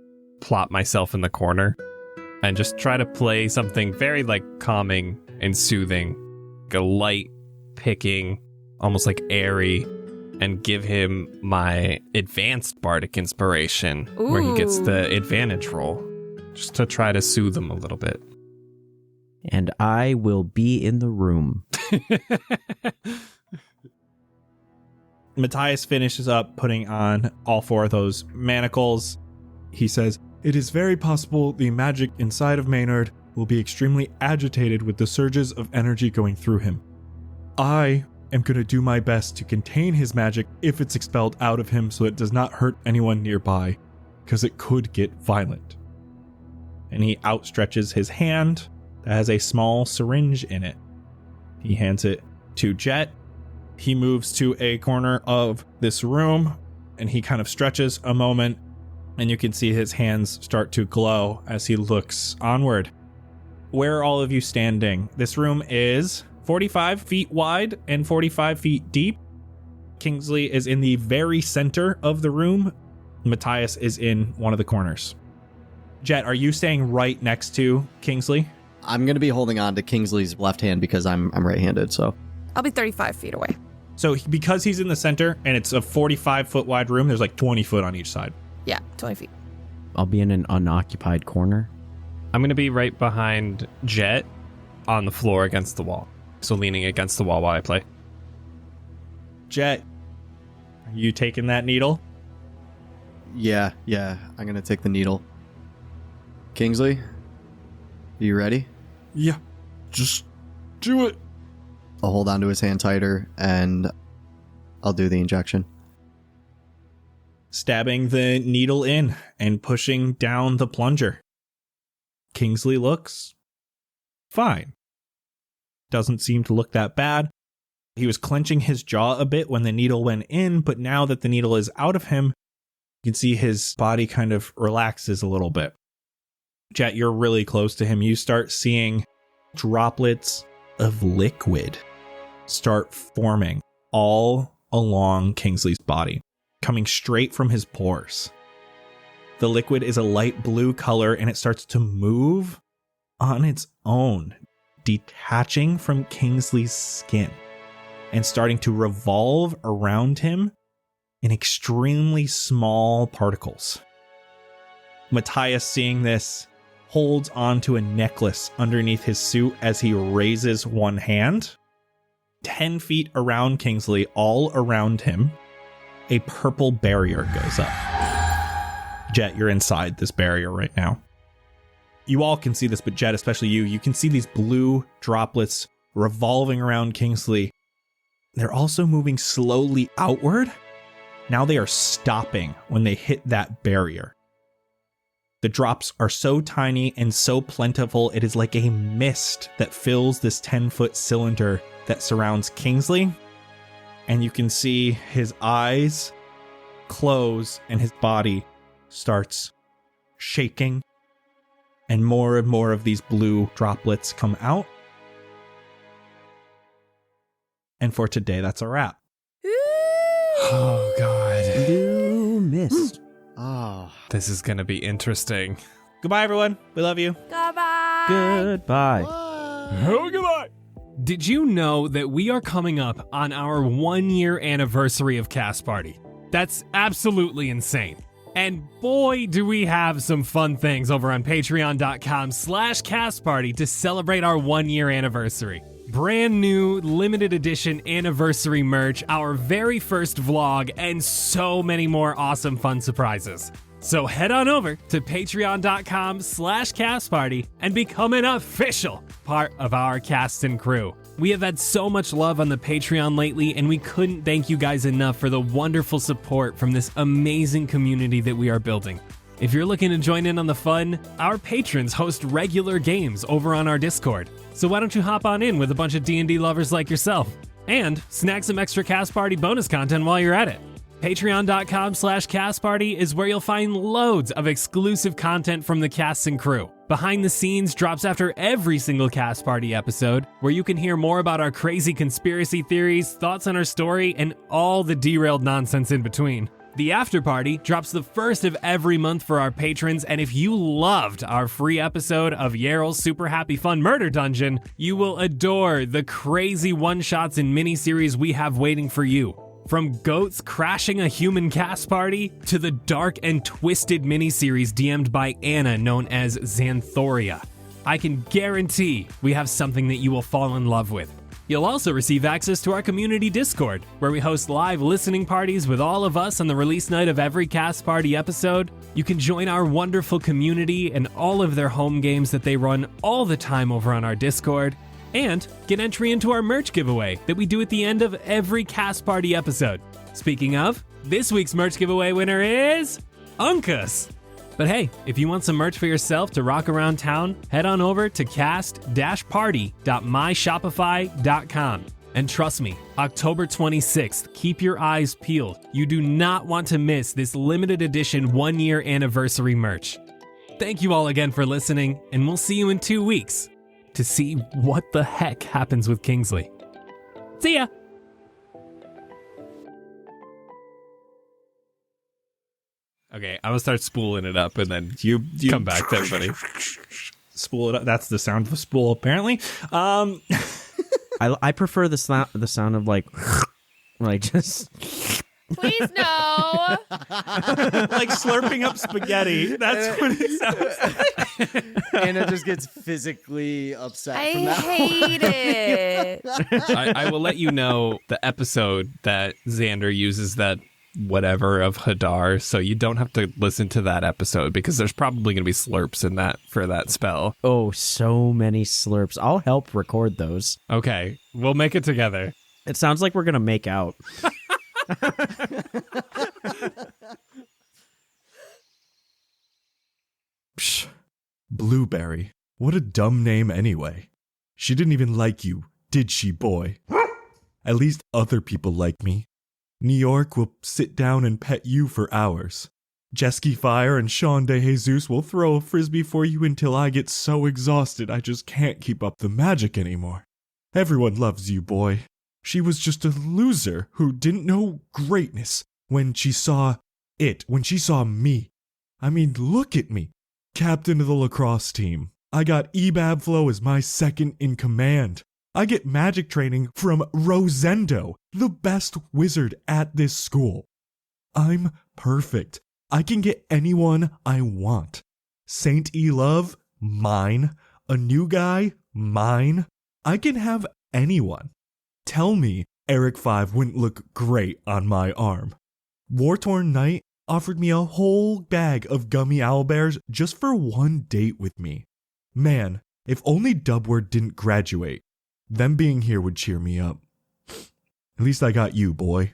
plop myself in the corner and just try to play something very like calming and soothing, like a light picking, almost like airy, and give him my advanced bardic inspiration. Ooh. Where he gets the advantage roll, just to try to soothe him a little bit. And I will be in the room. Matthias finishes up putting on all four of those manacles. He says, "It is very possible the magic inside of Maynard will be extremely agitated with the surges of energy going through him. I am going to do my best to contain his magic if it's expelled out of him so it does not hurt anyone nearby, because it could get violent." And he outstretches his hand that has a small syringe in it. He hands it to Jett. He moves to a corner of this room and he kind of stretches a moment, and you can see his hands start to glow as he looks onward. Where are all of you standing? This room is 45 feet wide and 45 feet deep. Kingsley is in the very center of the room. Matthias is in one of the corners. Jett, are you staying right next to Kingsley? I'm going to be holding on to Kingsley's left hand because I'm right-handed, so. I'll be 35 feet away. So because he's in the center and it's a 45-foot wide room, there's like 20 foot on each side. Yeah, 20 feet. I'll be in an unoccupied corner. I'm going to be right behind Jett on the floor against the wall. So leaning against the wall while I play. Jett, are you taking that needle? Yeah, I'm going to take the needle. Kingsley, you ready? Yeah, just do it. I'll hold on to his hand tighter and I'll do the injection. Stabbing the needle in and pushing down the plunger. Kingsley looks fine. Doesn't seem to look that bad. He was clenching his jaw a bit when the needle went in, but now that the needle is out of him, you can see his body kind of relaxes a little bit. Jett, you're really close to him. You start seeing droplets of liquid start forming all along Kingsley's body, coming straight from his pores. The liquid is a light blue color and it starts to move on its own, detaching from Kingsley's skin and starting to revolve around him in extremely small particles. Matthias, seeing this, holds onto a necklace underneath his suit as he raises one hand. 10 feet around Kingsley, all around him, a purple barrier goes up. Jett, you're inside this barrier right now. You all can see this, but Jett, especially you can see these blue droplets revolving around Kingsley, they're also moving slowly outward. Now they are stopping when they hit that barrier. The drops are so tiny and so plentiful, it is like a mist that fills this 10-foot cylinder that surrounds Kingsley. And you can see his eyes close and his body starts shaking. And more of these blue droplets come out. And for today, that's a wrap. Oh, God. You missed. Oh. This is going to be interesting. Goodbye, everyone. We love you. Goodbye. Goodbye. Oh, goodbye. Did you know that we are coming up on our 1-year anniversary of Cast Party? That's absolutely insane. And boy, do we have some fun things over on patreon.com/castparty to celebrate our 1-year anniversary. Brand new limited edition anniversary merch, our very first vlog, and so many more awesome fun surprises. So head on over to patreon.com/castparty and become an official part of our cast and crew. We have had so much love on the Patreon lately, and we couldn't thank you guys enough for the wonderful support from this amazing community that we are building. If you're looking to join in on the fun, our patrons host regular games over on our Discord. So why don't you hop on in with a bunch of D&D lovers like yourself? And snag some extra Cast Party bonus content while you're at it. Patreon.com/castparty is where you'll find loads of exclusive content from the cast and crew. Behind the scenes drops after every single Cast Party episode, where you can hear more about our crazy conspiracy theories, thoughts on our story, and all the derailed nonsense in between. The After Party drops the first of every month for our patrons, and if you loved our free episode of Yarrow's Super Happy Fun Murder Dungeon, you will adore the crazy one-shots and miniseries we have waiting for you. From goats crashing a human cast party to the dark and twisted miniseries DM'd by Anna known as Xanthoria. I can guarantee we have something that you will fall in love with. You'll also receive access to our community Discord, where we host live listening parties with all of us on the release night of every Cast Party episode. You can join our wonderful community and all of their home games that they run all the time over on our Discord. And get entry into our merch giveaway that we do at the end of every Cast Party episode. Speaking of, this week's merch giveaway winner is Uncas. But hey, if you want some merch for yourself to rock around town, head on over to cast-party.myshopify.com. And trust me, October 26th, keep your eyes peeled. You do not want to miss this limited edition 1-year anniversary merch. Thank you all again for listening, and we'll see you in 2 weeks to see what the heck happens with Kingsley. See ya! Okay, I'm gonna start spooling it up and then You come back to everybody. Spool it up. That's the sound of a spool, apparently. I prefer the sound of like just. Please no. Like slurping up spaghetti. That's what it sounds like. Anna just gets physically upset I from that. hate it. I will let you know the episode that Xander uses that whatever of Hadar, so you don't have to listen to that episode because there's probably going to be slurps in that for that spell. Oh, so many slurps. I'll help record those. Okay, we'll make it together. It sounds like we're gonna make out. Psh, Blueberry. What a dumb name anyway. She didn't even like you, did she, boy? At least other people like me. New York will sit down and pet you for hours. Jesky Fire and Sean De Jesus will throw a frisbee for you until I get so exhausted I just can't keep up the magic anymore. Everyone loves you, boy. She was just a loser who didn't know greatness when she saw me. I mean, look at me. Captain of the lacrosse team. I got Ebab Flow as my second in command. I get magic training from Rosendo, the best wizard at this school. I'm perfect. I can get anyone I want. Saint E-Love, mine. A new guy, mine. I can have anyone. Tell me Eric 5 wouldn't look great on my arm. War-Torn Knight offered me a whole bag of gummy owlbears just for one date with me. Man, if only Dubward didn't graduate. Them being here would cheer me up. At least I got you, boy.